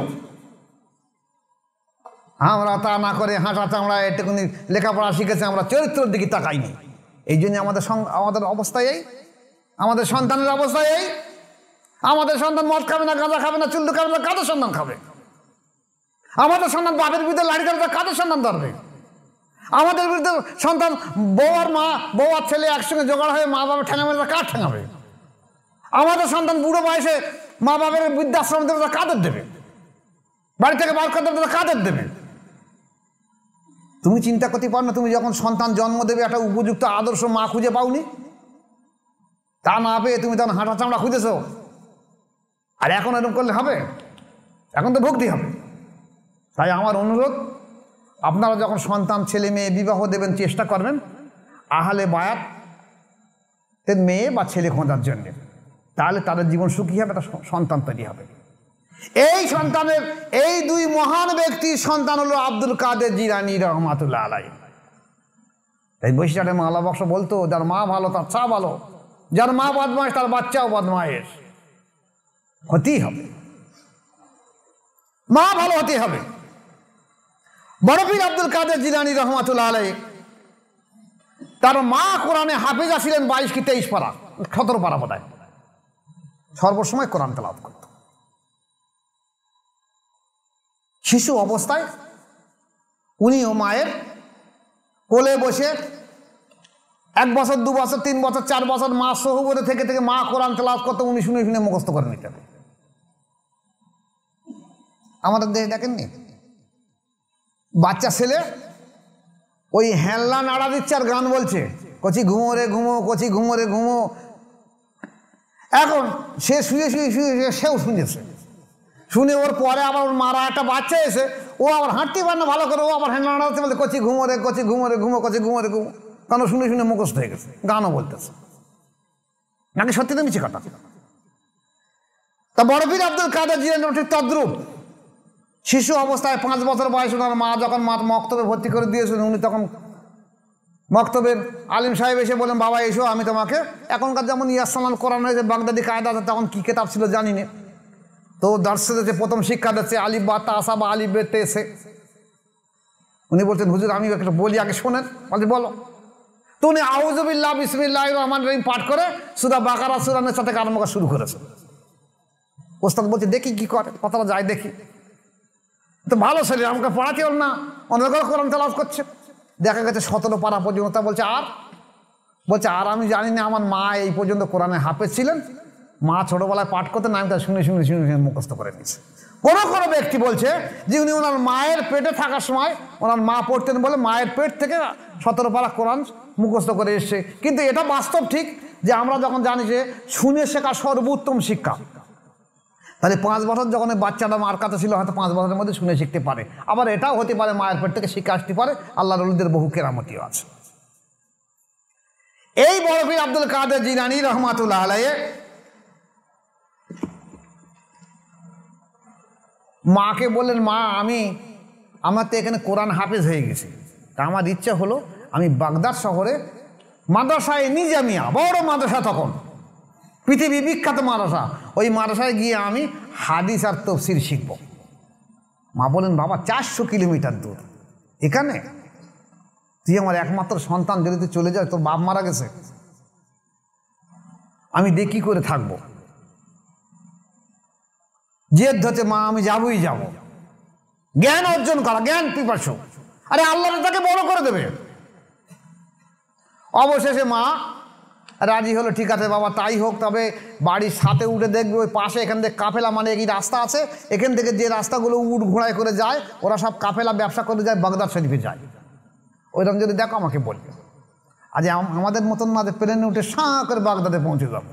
আমরা তা না করে হাঁটা চামড়া এটুকুনি লেখাপড়া শিখেছে, আমরা চরিত্রের দিকে তাকাইনি। এই জন্য আমাদের অবস্থা এই, আমাদের সন্তানের অবস্থা এই। আমাদের সন্তান মদ খাবে না, গাঁজা খাবে না, চুল্লু খাবে না, কাদের সন্তান খাবে? আমাদের সন্তান বাপের বিরুদ্ধে লাড়ি ধরবে, কাদের সন্তান ধরবে? আমাদের বিরুদ্ধে সন্তান বউ আর মা, বউ আর ছেলে একসঙ্গে জোগাড় হয়ে মা বাবা ঠেঙা মেরে কার ঠেঙাবে? আমাদের সন্তান বুড়ো বয়সে মা বাবার বৃদ্ধাশ্রম দেবে, কাদের দেবে? বাড়ি থেকে বার করে দেবে, কাদের দেবে? তুমি চিন্তা করতে পারো না, তুমি যখন সন্তান জন্ম দেবে একটা উপযুক্ত আদর্শ মা খুঁজে পাওনি, তা না পেয়ে তুমি তখন হাঁটা চামড়া খুঁজেছো। আর এখন এরকম করলে হবে? এখন তো ভক্তি হবে। তাই আমার অনুরোধ, আপনারা যখন সন্তান ছেলে মেয়ে বিবাহ দেবেন, চেষ্টা করবেন আহলে বায়াতের মেয়ে বা ছেলে খোঁজার জন্য, তাহলে তাদের জীবন সুখী হবে, একটা সন্তান তৈরি হবে। এই সন্তানের, এই দুই মহান ব্যক্তির সন্তান হলো আব্দুল কাদের জিলানী রহমাতুল্লাহ আলাইহি। এই বৈশিষ্ট্যের মালা বক্স বলতো, যার মা ভালো তার চা ভালো, যার মা বদমাইশ তার বাচ্চাও বদমাইশ। হতেই হবে, মা ভালো হতে হবে। বড় পীর আব্দুল কাদের জিলানী রহমাতুল্লাহ আলাইহি, তার মা কোরআনে হাফেজা ছিলেন 22 কি 23 পারা, 17 পারা বোধহয়, সর্বসময় কোরআন তেলাওয়াত করত। শিশু অবস্থায় উনিও মায়ের কোলে বসে 1 বছর 2 বছর 3 বছর 4 বছর মা সহবরে থেকে থেকে মা কোরআন তেলাওয়াত করতে, উনি শুনে শুনে মুখস্থ করে নিতেন। আমাদের দেশে দেখেননি, বাচ্চা ছেলে ওই হেল্লা নাড়া দিচ্ছে আর গান বলছে, কচি ঘুমো রে ঘুমো, কচি ঘুমো রে ঘুমো। এখন সে শুয়ে শুয়ে শুয়ে শুয়ে সেও শুনেছে, শুনে ওর পরে আবার ওর মারা একটা বাচ্চা এসে ও আবার হাঁটতে পারে না ভালো করে, ও আবার হ্যাঁ নাড়াতে বলতে কচি ঘুমো রে, কচি ঘুমো রে, ঘুমো কচি ঘুমো রে ঘুমো, কারণ শুনে শুনে মুখস্থ হয়ে গেছে, গানও বলতেছে। নাকি সত্যি তো মিছে কথা? তা বড় পীর আব্দুল কাদের জিলানী ঠিক তদ্রূপ। শিশু অবস্থায় 5 বছর বয়স ওনার মা যখন মক্তবে ভর্তি করে দিয়েছিলেন, উনি তখন মক্তবের আলিম সাহেব এসে বলেন, বাবা এসো আমি তোমাকে, এখনকার যেমন ইয়াসালাম কোরআন হয়েছে বাগদাদি কায়দা আছে, তখন কী কেতাব ছিল জানি না, তো দর্শে দিচ্ছে, প্রথম শিক্ষা দিচ্ছে আলিফ বা তাসা বা আলিফ বে তেসে। উনি বলছেন, হুজুর আমি একটা বলি আগে শোনেন। বলছে বলো। তো উনি আউযুবিল্লাহ বিসমিল্লাহির রহমানির রহিম পাঠ করে সূরা বাকারা সূরা নিসা থেকে আরম্ভ করা শুরু করেছে। ওস্তাদ বলছে দেখি কি করে, কথাটা যায় দেখি। তো ভালো ছেলে, আমাকে পড়াতে হল না, অনেক কোরআন তেলাওয়াত করছে। দেখা গেছে 17 পারা পর্যন্ত। তা বলছে আর আমি জানি না, আমার মা এই পর্যন্ত কোরআনে হাফেজ ছিলেন, মা ছোটবেলায় পাঠ করতেন, আমি তার শুনে শুনে শুনে শুনে মুখস্থ করে নিয়েছি। কোনো ব্যক্তি বলছে যে উনি ওনার মায়ের পেটে থাকার সময় ওনার মা পড়তেন বলে মায়ের পেট থেকে 17 পারা কোরআন মুখস্থ করে এসছে। কিন্তু এটা বাস্তব ঠিক যে আমরা যখন জানি যে শুনে শেখা সর্বোত্তম শিক্ষা, তাহলে 5 বছর যখন বাচ্চাটা মার কাছে ছিল, হয়তো 5 বছরের মধ্যে শুনে শিখতে পারে। আবার এটাও হতে পারে মায়ের পেট থেকে শিক্ষা আসতে পারে। আল্লাহর ওলিদের বহু কেরামতিও আছে। এই বড় পীর আব্দুল কাদের জিলানী রহমাতুল্লাহ আলাইহি মাকে বললেন, মা আমার তো এখানে কোরআন হাফেজ হয়ে গেছে, তা আমার ইচ্ছা হলো আমি বাগদাদ শহরে মাদ্রাসায় নিজামিয়া, বড় মাদ্রাসা, তখন পৃথিবী বিখ্যাত মাদ্রাসা, ওই মাদ্রাসায় গিয়ে আমি হাদিস আর তাফসীর শিখব। মা বলেন, বাবা 400 কিলোমিটার দূর, এখানে তুই আমার একমাত্র সন্তান, যদি তুই চলে যাস, তোর বাপ মারা গেছে, আমি দেখি করে থাকবো। জেদ ধরতে, মা আমি যাবই যাব, জ্ঞান অর্জন করা, জ্ঞান পিপাসু, আরে আল্লাহ তাকে বড় করে দেবে। অবশেষে মা রাজি হলো, ঠিক আছে বাবা তাই হোক, তবে বাড়ির সাথে উঠে দেখবে ওই পাশে এখান থেকে কাফেলা, মানে এই রাস্তা আছে, এখান থেকে যে রাস্তাগুলো উট ঘোড়ায় করে যায়, ওরা সব কাফেলা ব্যবসা করে যায়, বাগদাদ শরীফে যায়, ওইরকম যদি দেখো আমাকে বলবে। আজ আমাদের মতন না যে প্লেনে উঠে সাঁ করে বাগদাদে পৌঁছে যাবো,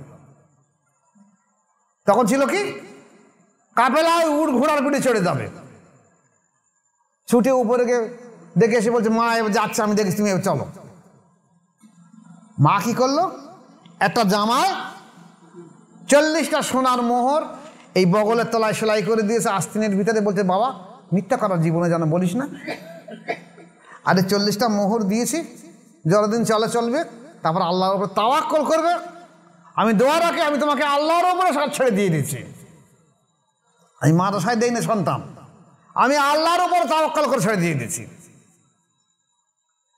তখন ছিল কি কাফেলায় উট ঘোড়ার পিঠে চড়ে যাবে। ছুটে উপরে গিয়ে দেখে এসে বলছে, মা এবার যাচ্ছে, আমি দেখি তুমি চলো। মা কি করলো, একটা জামায় 40টা সোনার মোহর এই বগলের তলায় সেলাই করে দিয়েছে, আস্তিনের ভিতরে। বলছে, বাবা মিথ্যা করার জীবনে যেন বলিস না, আরে 40টা মোহর দিয়েছি, যতদিন চলবে, তারপর আল্লাহর উপরে তাওয়াক্কুল করবে। আমি দোয়া রাখি, আমি তোমাকে আল্লাহর উপরে সব ছেড়ে দিয়ে দিচ্ছি। আমি মাদ্রাসায় দেই না সন্তান, আমি আল্লাহর উপর তাওয়াক্কুল করে ছেড়ে দিয়ে দিচ্ছি।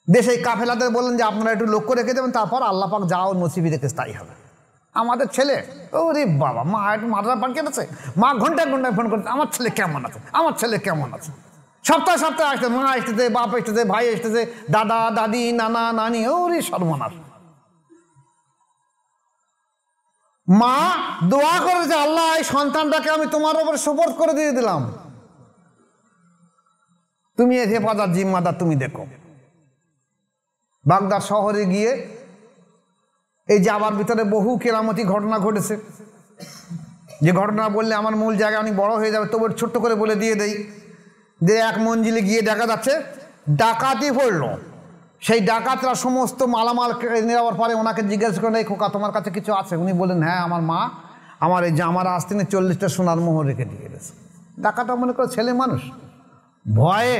দেশে কাফেলাদের বললেন যে আপনারা একটু লক্ষ্য রেখে দেবেন, তারপর আল্লাহ পাক যাও নসিবি দেখে স্থায়ী হবে। আমাদের ছেলে, ওরে বাবা, মা একটু মাদ্রাসা পাঠিয়ে আছে, মা ঘন্টায় ফোন করছে, আমার ছেলে কেমন আছে, আমার ছেলে কেমন আছে। সপ্তাহে আসতে, মা আসতেছে, বাপ আসতেছে, ভাই আসতেছে, দাদা দাদি, নানা নানি, ওরে সর্বনাশ। মা দোয়া করেছে, আল্লাহ এই সন্তানটাকে আমি তোমার উপর সুপর্দ করে দিয়ে দিলাম, তুমি এর হেফাজত জিম্মাদার, তুমি দেখো। বাগদাদ শহরে গিয়ে এই যাবার ভিতরে বহু কেরামতি ঘটনা ঘটেছে, যে ঘটনা বললে আমার মূল জায়গায় অনেক বড় হয়ে যাবে, তবু ছোট্ট করে বলে দিয়ে দেই। যে এক মঞ্জিলে গিয়ে দেখা যাচ্ছে ডাকাতি পড়লো। সেই ডাকাতরা সমস্ত মালামাল নেওয়ার পরে ওনাকে জিজ্ঞেস করেন, এই খোকা তোমার কাছে কিছু আছে? উনি বললেন, হ্যাঁ আমার মা আমার এই জামার আস্তিনে 40টা সোনার মোহর রেখে দিয়ে গেছে। ডাকাতরা মনে করে ছেলে মানুষ, ভয়ে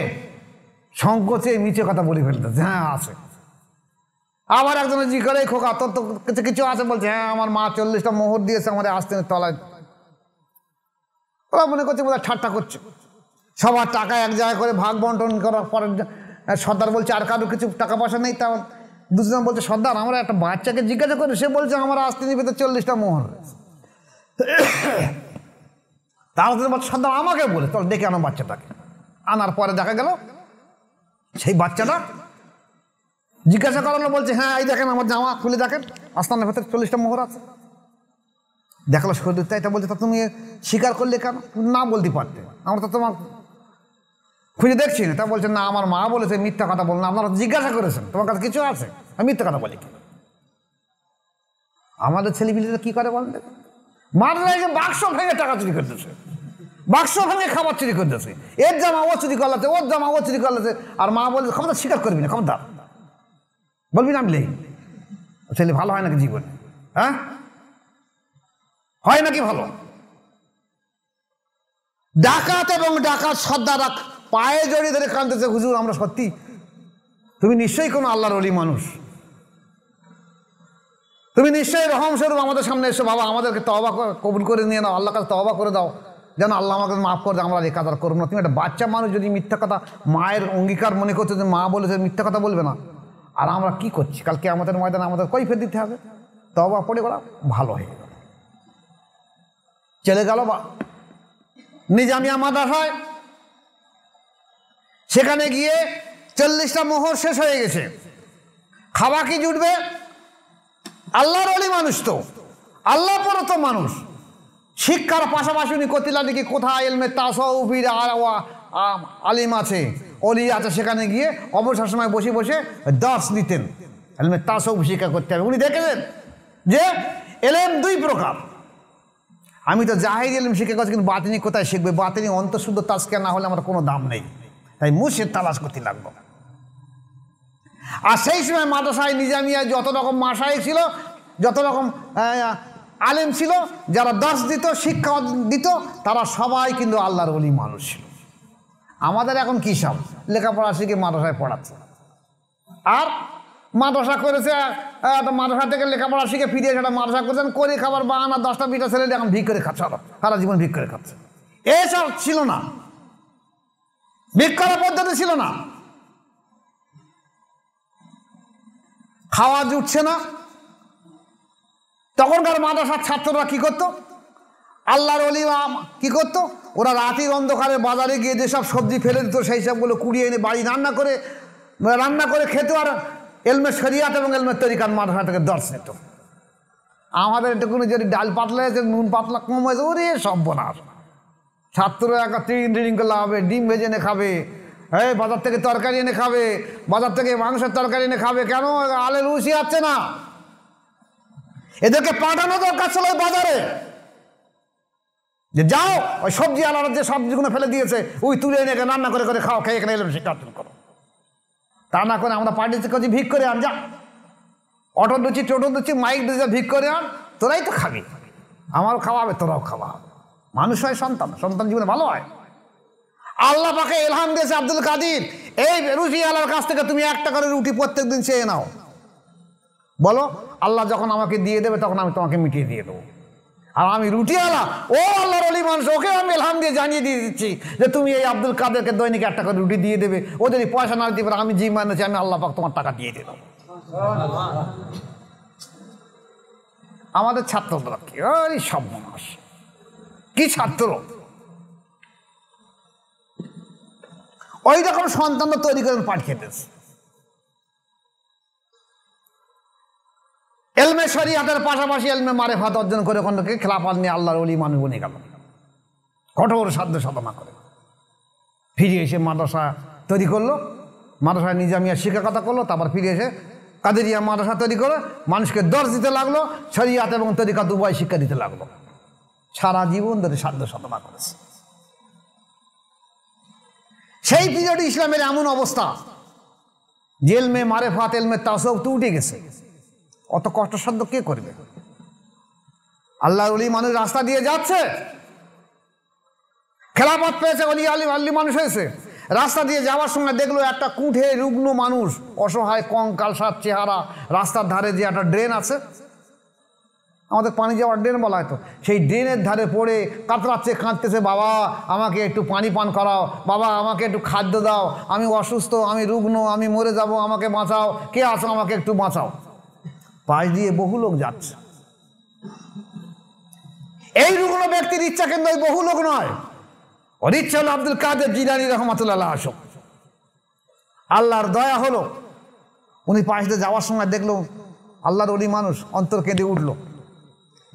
সংকোচে মিছে কথা বলে ফেলতেছে, হ্যাঁ আছে। আবার একজনে জি করে, খোকা তোর তো কিছু আছে? বলছে, হ্যাঁ আমার মা 40টা মোহর দিয়েছে আমাদের আস্তিনের তলায়। ওরা মনে করছে বোধহয় ঠাট্টা করছে। সবার টাকা এক জায়গায় করে ভাগ বন্টন করার পরে সর্দার বলছে, আর কারো কিছু টাকা পয়সা নেই? তা দুজন বলছে, সর্দার আমরা একটা বাচ্চাকে জিজ্ঞাসা করি, সে বলছে আমার আস্তিনের ভিতরে 40টা মোহর। তাহলে বলছে, সর্দার আমাকে বলে চল ডেকে আনো বাচ্চাটাকে। আনার পরে দেখা গেল সেই বাচ্চাটা জিজ্ঞাসা করালো, বলছে, হ্যাঁ এই দেখেন আমার জামা খুলে দেখেন, আস্তানের ভেতরে 40টা মোহর আছে। দেখলো শরীর, তাই বলছে, তা তুমি স্বীকার করলে কেন? না বলতে পারতে, আমরা তো তোমার খুঁজে দেখছি না। তা বলছে, না আমার মা বলেছে মিথ্যা কথা বল না, আপনারা জিজ্ঞাসা করেছেন তোমার কাছে কিছু আছে, আমি মিথ্যা কথা বলি। আমাদের ছেলেপিলেরা কি করে বলেন, মাদ্রাসায় বাক্স ভেঙে টাকা চুরি করতেছে, বাক্স ভেঙে খাবার চুরি করতেছে, এর জামা ও চুরি করলাছে, ওর জামা ও চুরি করলাছে। আর মা বলে ক্ষমতা স্বীকার করবি না, ক্ষমতা বলবি না। আমি ছেলে ভালো হয় নাকি জীবনে? হ্যাঁ, হয় নাকি ভালো? ডাকাত এবং ডাকাত সর্দার পায়ে জড়িয়ে ধরে কাঁদতেছে, হুজুর আমরা সত্যি, তুমি নিশ্চয়ই কোনো আল্লাহর ওলি মানুষ, তুমি নিশ্চয়ই রহম স্বরূপ আমাদের সামনে এসো, বাবা আমাদেরকে তওবা কবুল করে নিয়ে নাও, আল্লাহর কাছে তওবা করে দাও, যেন আল্লাহ আমাকে মাফ করে দাও, আমরা এই কাজ আর করবো না। তুমি একটা বাচ্চা মানুষ যদি মিথ্যা কথা মায়ের অঙ্গীকার মনে করছো যে মা বলেছে মিথ্যা কথা বলবে না, আর আমরা কি করছি? কালকে আমাদের ময়দানে আমাদের কৈফিয়ত দিতে হবে। তওবা পড়ে গেল, ভালো হয়ে গেল, চলে গেল নিজামিয়া মাদ্রাসায়। সেখানে গিয়ে 40টা মোহর শেষ হয়ে গেছে, খাওয়া কি জুটবে? আল্লাহর ওলি মানুষ তো, আল্লাহ পরত মানুষ, শিক্ষার পাশাপাশি উনি কতিলা দেখি কোথায় এলমে তাসাউফির আলিম আছে, অলি আছে, সেখানে গিয়ে অবসর সময় বসে বসে দার্স নিতেন, এলমে তাসাউফ শিক্ষা করতে হবে। উনি দেখেছেন যে এলেম দুই প্রকার, আমি তো জাহির এলম শিক্ষা করছি, কিন্তু বাতিনি কোথায় শিখবে? বাতিনি অন্তঃশুদ্ধ তাজকিয়া না হলে আমার কোনো দাম নেই, তাই মুর্শিদ তালাশ করতে লাগলো। আর সেই সময় মাদ্রাসায় নিজামিয়ায় যত রকম মাশায়েখ ছিল, যত রকম আলেম ছিল, যারা দার্স দিত, শিক্ষা দিত, তারা সবাই কিন্তু আল্লাহর ওলি মানুষ ছিল। আমাদের এখন কী সব লেখাপড়া শিখে মাদ্রাসায় পড়াচ্ছে, আর মাদ্রাসা করেছে, মাদ্রাসা থেকে লেখাপড়া শিখে ফিরে সেটা মাদ্রাসা করেছেন, করে খাবার বাহানা 10টা 20টা ছেলে এখন ভিক করে খাচ্ছে, সারা জীবন ভিক করে খাচ্ছে। এসব ছিল না, ভিক করার পদ্ধতি ছিল না। খাওয়া জুটছে না, তখনকার মাদ্রাসার ছাত্ররা কি করতো? আল্লাহর ওলি কি করতো? ওরা রাতের অন্ধকারে বাজারে গিয়ে যেসব সবজি ফেলে দিত, সেই সবগুলো কুড়িয়ে এনে বাড়ি রান্না করে খেত, আর এলমে শরিয়াত এবং এলমে তরিকাত মাদ্রাসা থেকে দর্শ নিত। আমাদের এটুকুনি যদি ডাল পাতলা হয়েছে, নুন পাতলা কম হয়েছে, ওরে সব বোনার ছাত্ররা একটা ট্রিং করলে হবে, ডিম ভেজে এনে খাবে, এই বাজার থেকে তরকারি এনে খাবে, বাজার থেকে মাংসের তরকারি এনে খাবে। কেন? আলের রুচি আছে না, এদেরকে পাঠানো দরকার ছিল ওই বাজারে, যে যাও ওই সবজি আলাদা যে সবজিগুলো ফেলে দিয়েছে ওই তুলে এনে রান্না করে করে খাও, খেয়ে এখানে এলাম শিক্ষা অর্জন করো। তা না করে আমরা পার্টিতে কাছে ভিক করে আন, যা অটো দিচ্ছি, টোটো দিচ্ছি, মাইক দিচ্ছি, ভিক করে আন, তোরাই তো খাবি, আমারও খাওয়াবে, তোরাও খাওয়া। মানুষ হয় সন্তান, সন্তান জীবনে ভালো হয়। আল্লাহ পাকে ইলহাম দিয়েছে আব্দুল কাদির, এই রুটি আলার কাছ থেকে তুমি একটা করে রুটি প্রত্যেক দিন চেয়ে নাও, বলো আল্লাহ যখন আমাকে দিয়ে দেবে তখন আমি তোমাকে মিটিয়ে দিয়ে দেবো। আর আমি রুটি আলা, ও আল্লাহর ওলি মানুষ, ওকে আমি ইলহাম দিয়ে জানিয়ে দিয়ে দিচ্ছি যে তুমি এই আব্দুল কাদেরকে দৈনিক একটা করে রুটি দিয়ে দেবে, ও যদি পয়সা না দিতে পারে আমি জি মানেছি, আমি আল্লাহ পাক তোমার টাকা দিয়ে দেবো। আমাদের ছাত্ররা কি সব মানুষ, কি ছাত্র, ওই রকম সন্তান তৈরি করে পাঠ খেতেছে। এলমে শরিয়াতের পাশাপাশি এলমে মারেফাত অর্জন করে কোনকে খেলাফত নিয়ে আল্লাহর ওলি মানুষ বনে গেল, কঠোর সাধ্য সাধনা করে। ফিরে এসে মাদ্রাসা তৈরি করলো, মাদ্রাসায় নিজামিয়া শিক্ষকতা করলো, তারপর ফিরে এসে কাদেরিয়া মাদ্রাসা তৈরি করে মানুষকে দর্শ দিতে লাগলো, শরিয়াত এবং তরিকাত উভয় শিক্ষা দিতে লাগলো। সারা জীবন ধরে সাধ্য সাধনা করেছে। সেই পিরিয়ডে ইসলামের এমন অবস্থা যে এলমে মারেফাত এলমে তাসাউফ তো উঠে গেছে, অত কষ্টসাধ্য কে করবে? আল্লাহর ওলি মানুষ রাস্তা দিয়ে যাচ্ছে, খেলাফত পেয়েছে, অলি আল্লি মানুষ হয়েছে, রাস্তা দিয়ে যাওয়ার সময় দেখলো একটা কুঠে রুগ্ন মানুষ, অসহায় কঙ্কালসার চেহারা, রাস্তার ধারে যে একটা ড্রেন আছে, আমাদের পানি যাওয়ার ড্রেন বলা হয়তো, সেই ড্রেনের ধারে পড়ে কাতরাচ্ছে, কাঁদতেছে, বাবা আমাকে একটু পানি পান করাও, বাবা আমাকে একটু খাদ্য দাও, আমি অসুস্থ, আমি রুগ্ন, আমি মরে যাব, আমাকে বাঁচাও, কে আছো আমাকে একটু বাঁচাও। পাশ দিয়ে বহু লোক যাচ্ছে। এই রুগ্ন ব্যক্তির ইচ্ছা কিন্তু ওই বহু লোক নয়, ওর ইচ্ছা হলো আব্দুল কাদের জিলানী রহমাতুল্লাহ আসুক। আল্লাহর দয়া হলো, উনি পাশ দিয়ে যাওয়ার সময় দেখলো আল্লাহর ওলি মানুষ, অন্তর কেঁদে উঠলো,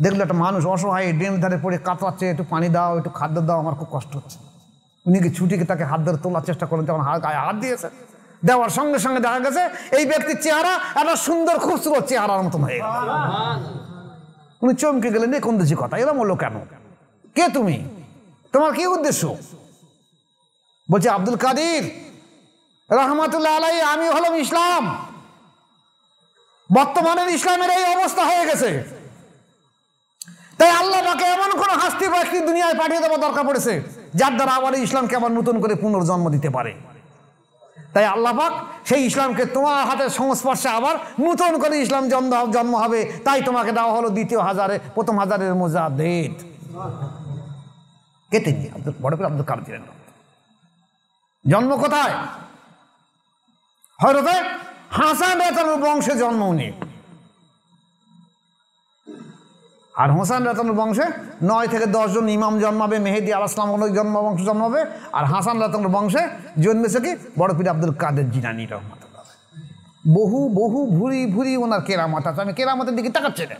দেখলো একটা মানুষ অসহায় ড্রেনের ধারে পড়ে কাতরাচ্ছে, একটু পানি দাও, একটু খাদ্য দাও, আমার খুব কষ্ট হচ্ছে। উনি কি ছুটিকে তাকে হাত ধরে তোলার চেষ্টা করেন, যখন গায়ে হাত দিয়েছে, দেওয়ার সঙ্গে সঙ্গে দেখা গেছে এই ব্যক্তির চেহারা একটা সুন্দর খুবসুরত চেহারার মতন হয়ে গেল। উনি চমকে গেলেন, কোন দেশি কথা, এরম হলো কেন, কে তুমি? তোমার কি উদ্দেশ্য? বলছে আব্দুল কাদির রহমাতুল্লাহ আলাইহি, আমি হলাম ইসলাম। বর্তমানের ইসলামের এই অবস্থা হয়ে গেছে, তাই আল্লাহ পাকে এমন কোন হাস্তি ব্যক্তি দুনিয়ায় পাঠিয়ে দেওয়া দরকার পড়েছে যার দ্বারা আবার ইসলামকে আবার নতুন করে পুনর্জন্ম দিতে পারে। তাই আল্লাহ পাক সেই ইসলামকে তোমার হাতের সংস্পর্শে আবার নতুন করে ইসলাম জন্ম হবে, তাই তোমাকে দেওয়া হলো প্রথম হাজারের মুজাদ্দিদ। কে তিনি? বড় পীর আব্দুল কাদের। জন্ম কোথায়? হযরত হাসান রাদিয়াল্লাহু বংশে জন্ম উনি। আর হোসেন রাদিয়াল্লাহু বংশে 9 থেকে 10 জন ইমাম জন্মাবে, মেহেদী আলাইহিস সালাম বংশ জন্মাবে। আর হাসান রাদিয়াল্লাহু বংশে জন্মেছে কি বড় পীর আব্দুল কাদের জিলানী রহমাতুল্লাহ। বহু বহু ভুরি ভুরি ওনার কেরামত আছে, আমি কেরামতের দিকে তাকাচ্ছি না।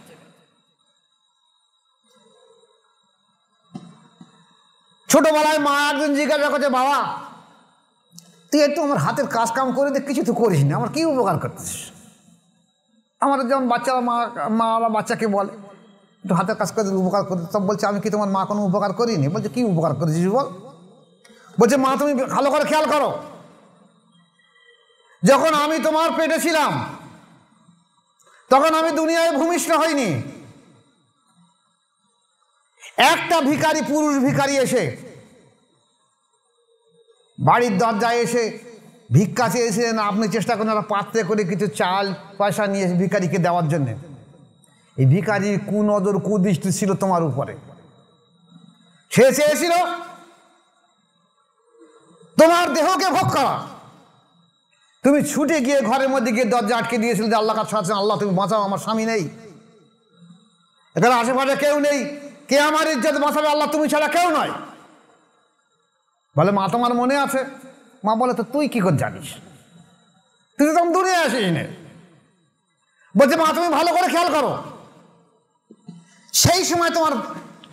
ছোটবেলায় মা একজন জিজ্ঞাসা করছে, বাবা তুই একটু আমার হাতের কাজ কাম করে দে, কিছু তো করিস না, আমার কি উপকার করতেছিস? আমার যেমন বাচ্চারা মা বাচ্চাকে বলে একটু হাতের কাজ করে উপকার করতে, সব বলছে আমি কি তোমার মা কোনো উপকার করিনি? বলছে কি উপকার করেছিস বল? বলছে মা তুমি ভালো করে খেয়াল করো, যখন আমি তোমার পেটে ছিলাম তখন আমি দুনিয়ায় ভূমিষ্ঠ হইনি। একটা ভিখারি, পুরুষ ভিখারি এসে বাড়ির দরজায় এসে ভিক্ষা চেয়েছিলেন, আপনি চেষ্টা করেন একটা পাত্রে করে কিছু চাল পয়সা নিয়ে ভিখারিকে দেওয়ার জন্য। এই ভিখারির কুনজর কুদৃষ্টি ছিল তোমার উপরে। সে চেয়েছিল তোমার দেহকে ভোগ করা। তুমি ছুটে গিয়ে ঘরের মধ্যে গিয়ে দরজা আটকে দিয়েছিল যে আল্লাহ কাছে আছেন, আল্লাহ তুমি বাঁচাও, আমার স্বামী নেই, এখানে আশেপাশে কেউ নেই, কে আমার ইজ্জত বাঁচাবে? আল্লাহ তুমি ছাড়া কেউ নয়। বলে মা তোমার মনে আছে? মা বলে তো তুই কি করে জানিস, তুই তো তখন দূরে আসিস নে। বলছে মা তুমি ভালো করে খেয়াল করো, সেই সময় তোমার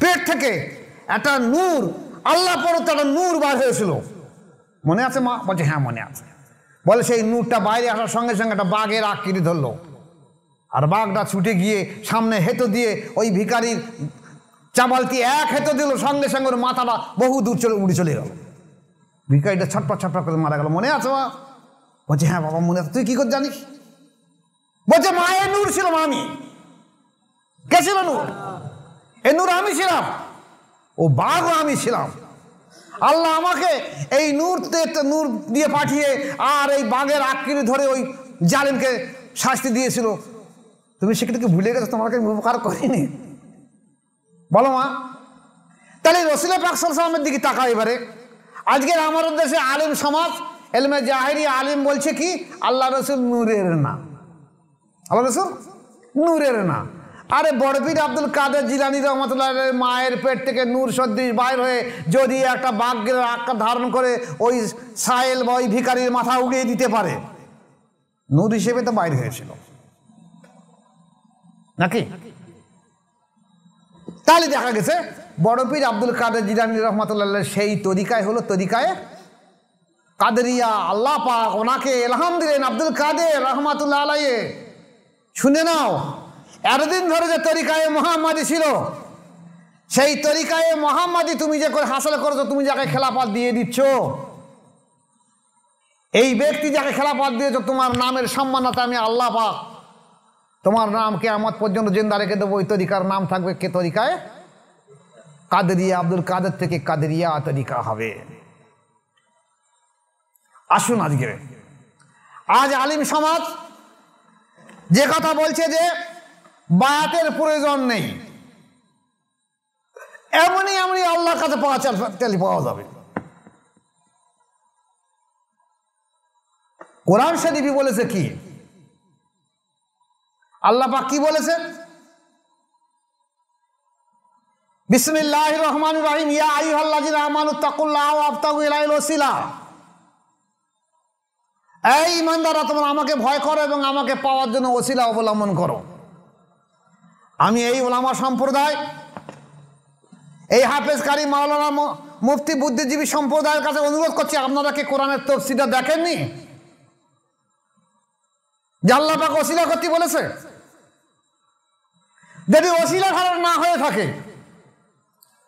পেট থেকে একটা নূর, আল্লাহ পরত একটা নূর বার হয়েছিল, মনে আছে মা? বলছে হ্যাঁ মনে আছে। বলে সেই নূরটা বাইরে আসার সঙ্গে সঙ্গে একটা বাঘের আকৃতি ধরলো, আর বাঘটা ছুটে গিয়ে সামনে হেঁটো দিয়ে ওই ভিখারির চাবালতি এক হেঁটো দিল, সঙ্গে সঙ্গে ওর মাথাটা বহু দূর উড়ে চলে গেল। ভিখারিটা ছটপট ছটপট করে মারা গেল। মনে আছে মা? বলছে হ্যাঁ বাবা মনে আছে। তুই কি করে জানিস? বলছে মায়ের নূর ছিল মা। আমি কে ছিল নূর? এ নূর আমি ছিলাম, ও বাঘও আমি ছিলাম। আল্লাহ আমাকে এই নূর দিয়ে পাঠিয়ে আর এই বাঘের আকৃতি ধরে ওই জালিমকে শাস্তি দিয়েছিল। তুমি সেটাকে ভুলে গেছো, তোমাকে উপকার করিনি? বলো মা। তাহলে রাসূল পাক সাল্লাল্লাহু আলাইহি ওয়াসাল্লামের দিকে তাকাও এবারে। আজকের আমাদের দেশে আলিম সমাজ, এলমে জাহেরি আলিম বলছে কি আল্লাহ রসুল নূরের না, আল্লাহ রসুল নূরের না। আরে বড় পীর আব্দুল কাদের জিলানী রহমাতুল্লাহ মায়ের পেট থেকে নূর সদৃশ বাইর হয়ে যদি একটা বাঘের আকার ধারণ করে ওই সাহেল বা ওই ভিখারির মাথা উড়িয়ে দিতে পারে, নূর হিসেবে তো বাইর হয়েছিল নাকি? তাহলে দেখা গেছে বড় পীর আব্দুল কাদের জিলানী রহমাতুল্লাহ সেই তরিকায় হলো তরিকায় কাদেরিয়া। আল্লাহ পাক ওনাকে ইলহাম দিলেন আব্দুল কাদের রহমাতুল্লাহ আলাইহি। শুনে নাও, এতদিন ধরে যে তরিকায়ে মুহাম্মাদি ছিল, সেই তরিকায়ে মুহাম্মাদি তুমি যে করে হাসিল করেছো, তুমি যাকে খেলাফত দিয়ে দিচ্ছ, এই ব্যক্তি যাকে খেলাফত দিয়েছ, তোমার নামের সম্মানতা আমি আল্লাহ পাক তোমার নাম কিয়ামত পর্যন্ত জিন্দা রেখে দেবো। ওই তরিকার নাম থাকবে কে? তরিকায় কাদেরিয়া। আব্দুল কাদের থেকে কাদেরিয়া তরিকা হবে। আসুন আজ আলিম সমাজ যে কথা বলছে যে বায়াতের প্রয়োজন নেই, এমনি আল্লাহর কাছে পাওয়া যাবে। কোরআন শরীফে বলেছে কি? আল্লাহ পাক কি বলেছেন? বিসমিল্লাহির রহমানির রহিম, ইয়া আইয়ুহাল্লাযিনা আমানু তাকুল্লাহ ওয়াবতাগু ইলাইহিল ওয়াসিলা। এই ঈমানদাররা, তোমরা আমাকে ভয় করো এবং আমাকে পাওয়ার জন্য ওসিলা অবলম্বন করো। আমি এই ওলামা সম্প্রদায়, এই হাফেজ কারি মাওলানা মুফতি বুদ্ধিজীবী সম্প্রদায়ের কাছে অনুরোধ করছি, আপনারা কি কোরআনের তাফসীরটা দেখেননি? যে আল্লাহ পাক ওসিলা করতে বলেছে। যদি ওসিলা খারাপ না হয়ে থাকে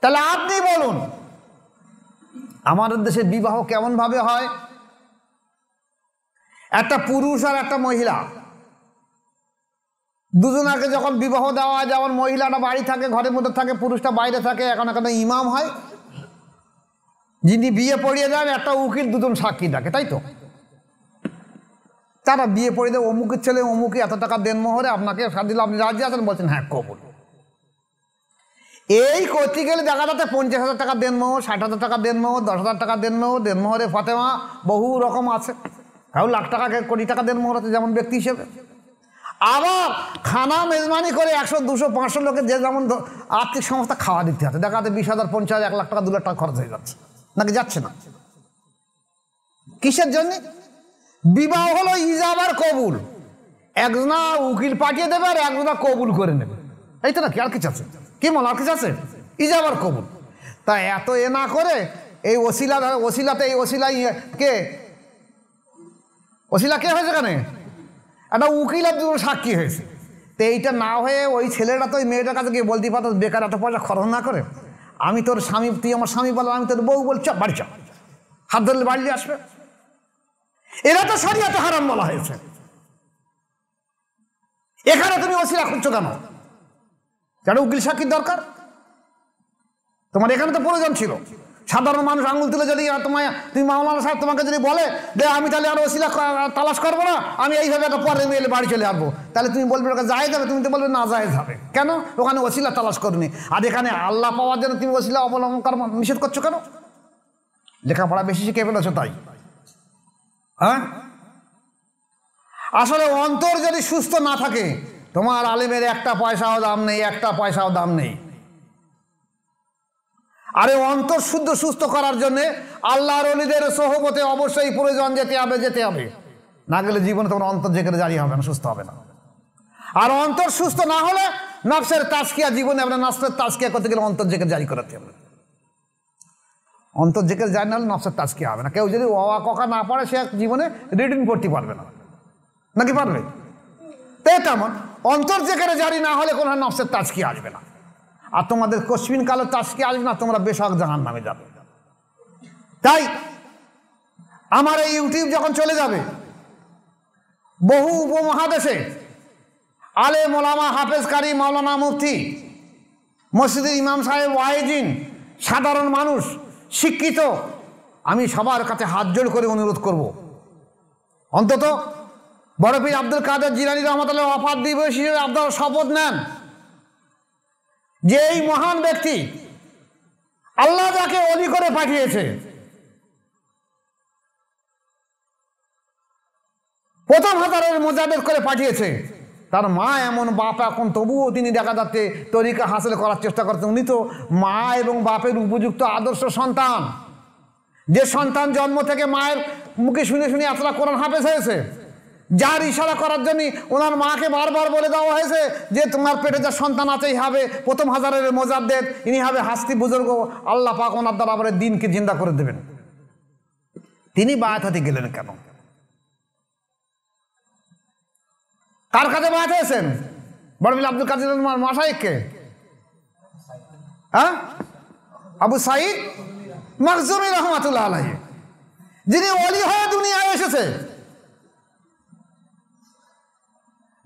তাহলে আপনি বলুন আমাদের দেশে বিবাহ কেমন ভাবে হয়, একটা পুরুষ আর একটা মহিলা দুজনাকে যখন বিবাহ দেওয়া হয়, যেমন মহিলাটা বাড়ি থাকে, ঘরের মধ্যে থাকে, পুরুষটা বাইরে থাকে, এখন এখানে ইমাম হয়, যিনি বিয়ে পড়িয়ে দেন, একটা উকিল, দুজন সাক্ষী ডাকে, তাই তো? তারা বিয়ে পড়িয়ে দেয়, অমুকের ছেলে অমুকে এত টাকা দেন মোহরে আপনাকে সাথে দিলে আপনি রাজি আছেন? বলছেন হ্যাঁ কবুল। এই করতে গেলে দেখা যাচ্ছে 50,000 টাকা দেন মোহর, 60,000 টাকা দেন মোহর, 10,000 টাকা দেন মোহর, দেন মোহরে ফাতেমা বহু রকম আছে, কারণ লাখ টাকা কোটি টাকা দেন মোহর আছে যেমন ব্যক্তি হিসেবে। আবার খানা মেজবানি করে 100, 200, 500 লোকের যে যেমন আর্থিক সংস্থা খাওয়া দিতে হবে, দেখা যাচ্ছে 20,000, 50,000, 1 লাখ টাকা, 2 লাখ টাকা খরচ হয়ে যাচ্ছে, নাকি যাচ্ছে না? কিসের জন্য? বিবাহ হলো ইজাব আর কবুল, একজনা উকিল পাঠিয়ে দেবে আর একজনা কবুল করে নেবে, এই তো নাকি? আর কিছু আছে কি মনে? আর কিছু আছে? ইজাব আর কবুল। তা এত না করে এই ওসিলাতে এই ওসিলা কে হয়েছে? এখানে একটা উকিল আর দুজন সাক্ষী হয়েছে। তো এইটা না হয়ে ওই ছেলেটা তো ওই মেয়েটার কাছে গিয়ে বলতে পারতো, বেকার এত পয়সা খরচ না করে আমি তোর স্বামী, তুই আমার স্বামী বলো, আমি তোর বউ বলছি, বাড়ি চা, হাত ধরলে বাড়ি আসবে। এরা তো শরিয়াতে হারাম বলা হয়েছে, এখানে তুমি ওসিলা খুঁজছো কেন? কেন উকিল সাক্ষীর দরকার? তোমার এখানে তো প্রয়োজন ছিল। সাধারণ মানুষ আঙুল তুলে যদি তুমি মাওলানা সাহেব তোমাকে যদি বলে যে আমি তাহলে আর ওসিলা তালাশ করবো না, আমি এইভাবে একটা পরে মেয়ে বাড়ি চলে আসবো, তাহলে তুমি বলবে ওটা জায়েজ হবে? তুমি তো বলবে না জায়েজ হবে। কেন? ওখানে ওসিলা তালাশ করনি। আর এখানে আল্লাহ পাওয়ার জন্য তুমি ওসিলা অবলম্বন নিষেধ করছো কেন? লেখাপড়া বেশি শিখে ফেলেছো তাই। হ্যাঁ, আসলে অন্তর যদি সুস্থ না থাকে তোমার আলেমের একটা পয়সাও দাম নেই, একটা পয়সাও দাম নেই। আরে অন্তর শুদ্ধ সুস্থ করার জন্য আল্লাহর ওলিদের সোহবতে অবশ্যই প্রয়োজন, যেতে হবে, না গেলে জীবনে তোমার অন্তর যেখানে জারি হবে না, সুস্থ হবে না। আর অন্তর সুস্থ না হলে নফসের তাজকিয়া জীবনে আপনার নফসের তাজকিয়া করতে গেলে অন্তর যেখানে জারি করাতে হবে। অন্তর যেখানে জারি না হলে নফসের তাজকিয়া হবে না। কেউ যদি অওয়া ককা না পারে সে জীবনে রিডিং পড়তে পারবে না, নাকি পারবে? তাই তেমন অন্তর যেখানে জারি না হলে কোনো নফসের তাজকিয়া আসবে না, আর তোমাদের কশ্মিন কালো তাজকিয়া আসবে না, তোমরা বেশক জাহান্নামে যাবে। তাই আমার এই ইউটিউব যখন চলে যাবে, বহু উপমহাদেশে আলেম ওলামা, হাফেজ কারি, মাওলানা মুফতি, মসজিদের ইমাম সাহেব, ওয়াইজিন, সাধারণ মানুষ, শিক্ষিত, আমি সবার কাছে হাত জোড় করে অনুরোধ করব, অন্তত বড় পীর আব্দুল কাদের জিলানী রহমতুল্লাহ ওয়াফাত দিবস হিসেবে আপনারা শপথ নেন যে এই মহান ব্যক্তি আল্লাহ যাকে ওলি করে পাঠিয়েছে, প্রথম হাজারের মোজাবেদ করে পাঠিয়েছে, তার মা এমন, বাপ এখন, তবুও তিনি দেখা যাচ্ছে তরিকা হাসিল করার চেষ্টা করছেন। উনি তো মা এবং বাপের উপযুক্ত আদর্শ সন্তান, যে সন্তান জন্ম থেকে মায়ের মুখে শুনে শুনে এতটা কোরআন হাফেজ হয়েছে, যার ইশারা করার জন্য ওনার মাকে বারবার বলে দেওয়া হয়েছে যে তোমার পেটে যা সন্তান আছেই হবে প্রথম হাজারের মোজাদ্দেদ, ইনি হবে হাস্তি বুজুর্গ, আল্লাহ পাক ওনার দ্বারা আবার দিনকে জিন্দা করে দেবেন। তিনি বায়াত হতে গেলেন কেন? কার কাছে বায়াত হয়েছেন? বড় পীর আব্দুল কাদের মাশায়েখকে, হ্যাঁ, আবু সাঈদ মাখজুমী রহমাতুল্লাহ আলাইহি, যিনি ওলি হয়ে দুনিয়ায় এসেছে,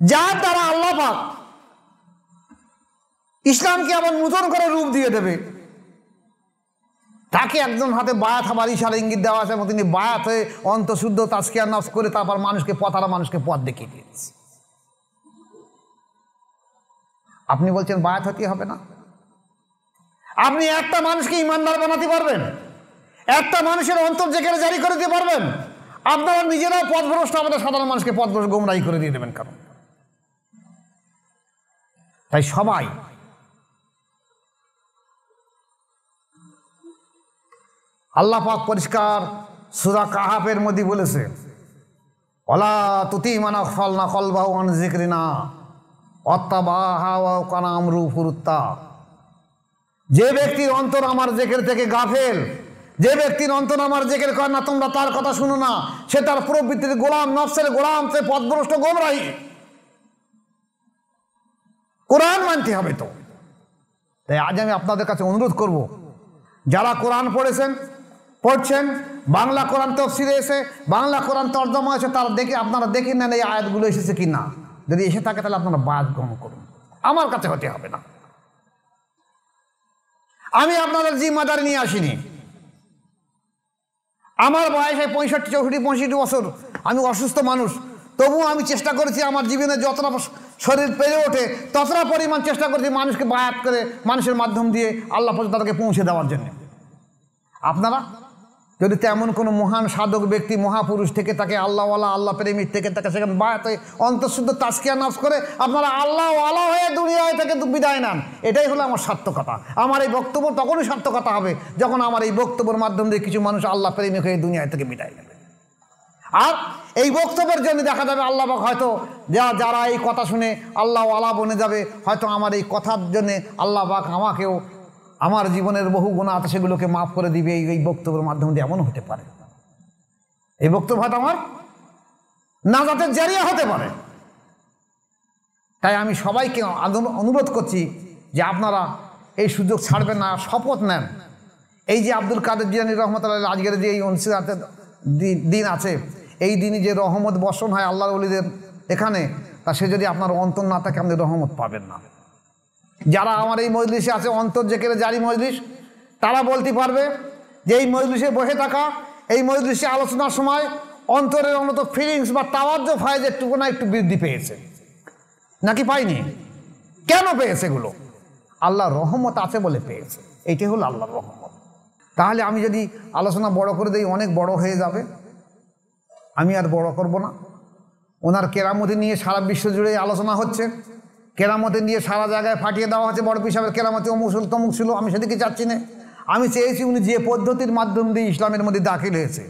যার দ্বারা আল্লাহ পাক ইসলামকে আবার নূতন করে রূপ দিয়ে দেবে, তাকে একজন হাতে বায়াত হবার ইশারা ইঙ্গিত দেওয়া আছে এবং তিনি বায়াত হয়ে অন্তঃশুদ্ধ তাজকিয়া নফস করে তারপর মানুষকে মানুষকে পথ দেখিয়ে দিয়েছে। আপনি বলছেন বায়াত হতে হবে না? আপনি একটা মানুষকে ইমানদার বানাতে পারবেন, একটা মানুষের অন্তর যেখানে জারি করে দিতে পারবেন, আপনারা নিজেরাও পথভ্রষ্ট, আমাদের সাধারণ মানুষকে পথভ্রষ্ট গোমরাহি করে দিয়ে দেবেন। কারণ তাই সবাই আল্লাহ পাক পরিষ্কার সূরা কাহাফের মধ্যে বলেছে, ওয়ালা তুতি মান আগফালনা কলবাহু আন যিকরিনা ওয়াত্তাবাআ হাওয়াহু কানা আমরুহু ফুরুত্তা। যে ব্যক্তির অন্তর আমার জিকির থেকে গাফেল, যে ব্যক্তির অন্তর আমার জিকির করে না, তোমরা তার কথা শুনো না, সে তার প্রবৃত্তির গোলাম, নফসের গোলাম, সে পথভ্রষ্ট গোমরাহী। কোরআন মানতে হবে তো। তাই আজ আমি আপনাদের কাছে অনুরোধ করব, যারা কোরআন পড়েছেন পড়ছেন, বাংলা কোরআন তফসিরে এসে বাংলা কোরআন তর্জমা হয়েছে, তারা দেখে আপনারা দেখে নেন এই আয়াতগুলো এসেছে কি না। যদি এসে থাকে তাহলে আপনারা বায়াত গ্রহণ করুন, আমার কাছে হতে হবে না। আমি আপনাদের জিম্মাদারি নিয়ে আসিনি। আমার বয়স 65 বছর, আমি অসুস্থ মানুষ, তবুও আমি চেষ্টা করেছি আমার জীবনে যতটা শরীর পেরে ওঠে ততটা পরিমাণ চেষ্টা করেছি মানুষকে বায়াত করে মানুষের মাধ্যম দিয়ে আল্লাহ পর্যন্ত তাদেরকে পৌঁছে দেওয়ার জন্য। আপনারা যদি তেমন কোনো মহান সাধক ব্যক্তি মহাপুরুষ থেকে তাকে আল্লাহওয়ালা আল্লাহ প্রেমিক থেকে তাকে সেখানে বায়াত হয়ে অন্তঃশুদ্ধ তাজকিয়া নফস করে আপনারা আল্লাহওয়ালা হয়ে দুনিয়ায় থেকে বিদায় নেন, এটাই হলো আমার সার্থকতা। আমার এই বক্তব্য তখনই সার্থকতা হবে যখন আমার এই বক্তব্যের মাধ্যম দিয়ে কিছু মানুষ আল্লাহ প্রেমিক হয়ে দুনিয়া থেকে বিদায় নেবে। আর এই বক্তব্যের জন্য দেখা যাবে আল্লাহ পাক হয়তো যারা এই কথা শুনে আল্লাহওয়ালা বনে যাবে, হয়তো আমার এই কথার জন্যে আল্লাহ পাক আমাকেও আমার জীবনের বহু গুনাহ আছে সেগুলোকে মাফ করে দিবে এই বক্তব্যের মাধ্যমে দিয়ে, এমন হতে পারে। এই বক্তব্য হয়তো আমার নাজাতের জারিয়া হতে পারে। তাই আমি সবাইকে অনুরোধ করছি যে আপনারা এই সুযোগ ছাড়বেন না, শপথ নেন। এই যে আব্দুল কাদের জিলানী রহমতুল্লাহ আজকের যে এই অনুশীলনের দিন আছে, এই দিনই যে রহমত বর্ষণ হয় আল্লাহর ওলিদের এখানে, তা সে যদি আপনার অন্তর না থাকে আপনি রহমত পাবেন না। যারা আমার এই মজলিসে আছে অন্তর জেকেরে জারি মজলিস, তারা বলতে পারবে যে এই মজলিসে বসে থাকা, এই মজলিসে আলোচনার সময় অন্তরের অন্তত ফিলিংস বা তাওয়াজ্জুহ ফায়েজ একটু না একটু বৃদ্ধি পেয়েছে নাকি পাইনি? কেন পেয়েছে? এগুলো আল্লাহর রহমত আছে বলে পেয়েছে, এইটাই হলো আল্লাহর রহমত। তাহলে আমি যদি আলোচনা বড় করে দিই অনেক বড় হয়ে যাবে, আমি আর বড় করব না। ওনার কেরামতি নিয়ে সারা বিশ্ব জুড়ে আলোচনা হচ্ছে, কেরামতি নিয়ে সারা জায়গায় ফাটিয়ে দেওয়া হচ্ছে, বড় পীর সাহেবের কেরামতি অমুক ছিল তমুক ছিল। আমি সেদিকে চাচ্ছি না। আমি চেয়েছি উনি যে পদ্ধতির মাধ্যম দিয়ে ইসলামের মধ্যে দাখিল হয়েছে,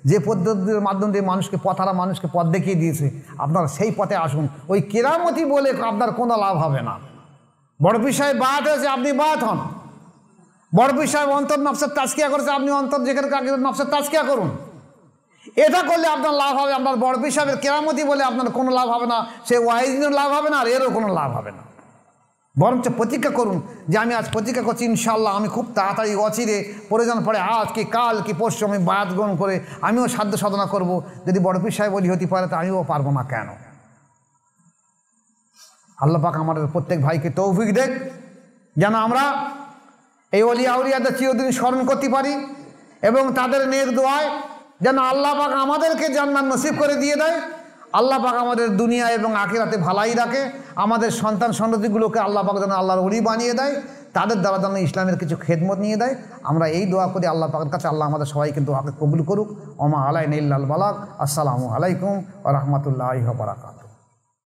যে পদ্ধতির মাধ্যম দিয়ে মানুষকে পথহারা মানুষকে পথ দেখিয়ে দিয়েছে, আপনারা সেই পথে আসুন। ওই কেরামতি বলে আপনার কোনো লাভ হবে না। বড় পীর সাহেব বায়াত হয়েছে, আপনি বায়াত হন। বড় পীর সাহেব অন্তর নফসের তাজকিয়া করেছে, আপনি অন্তর যেখানে নফসের তাজকিয়া করুন। এটা করলে আপনার লাভ হবে। আপনার বড় পীর সাহেবের কেরামতি বলে আপনার কোনো লাভ হবে না, সে ওয়াইজেরও লাভ হবে না, আর এরও কোনো লাভ হবে না। বরঞ্চ প্রতিজ্ঞা করুন যে আমি আজ প্রতিজ্ঞা করছি ইনশাআল্লাহ আমি খুব তাড়াতাড়ি অচিরে প্রয়োজন পড়ে আজ কি কাল কি পরশু আমি বায়াত গ্রহণ করে আমিও সাধ্য সাধনা করব। যদি বড় পীর সাহেব বলি হতে পারে তা আমিও পারবো না কেন? আল্লাহ পাক আমাদের প্রত্যেক ভাইকে তৌফিক দেখ যেন আমরা এই ওলিয়া আউলিয়াদের চিরদিন স্মরণ করতে পারি এবং তাদের নেক দোয়ায় যেন আল্লাহ পাক আমাদেরকে জান্নাত নসিব করে দিয়ে দেয়। আল্লাহ পাক আমাদের দুনিয়া এবং আখিরাতে ভালাই রাখে। আমাদের সন্তান সন্ততিগুলোকে আল্লাহ পাক যেন আল্লাহর ওলি বানিয়ে দেয়, তাদের দ্বারা যেন ইসলামের কিছু খেদমত নিয়ে দেয়। আমরা এই দোয়া করি আল্লাহ পাকের কাছে, আল্লাহ আমাদের সবাইকে দোয়াকে কবুল করুক। ওমা আলাইনা ইল্লাল বালাগ। আসসালামু আলাইকুম ওয়া রাহমাতুল্লাহি ওয়া বারাকাতুহু।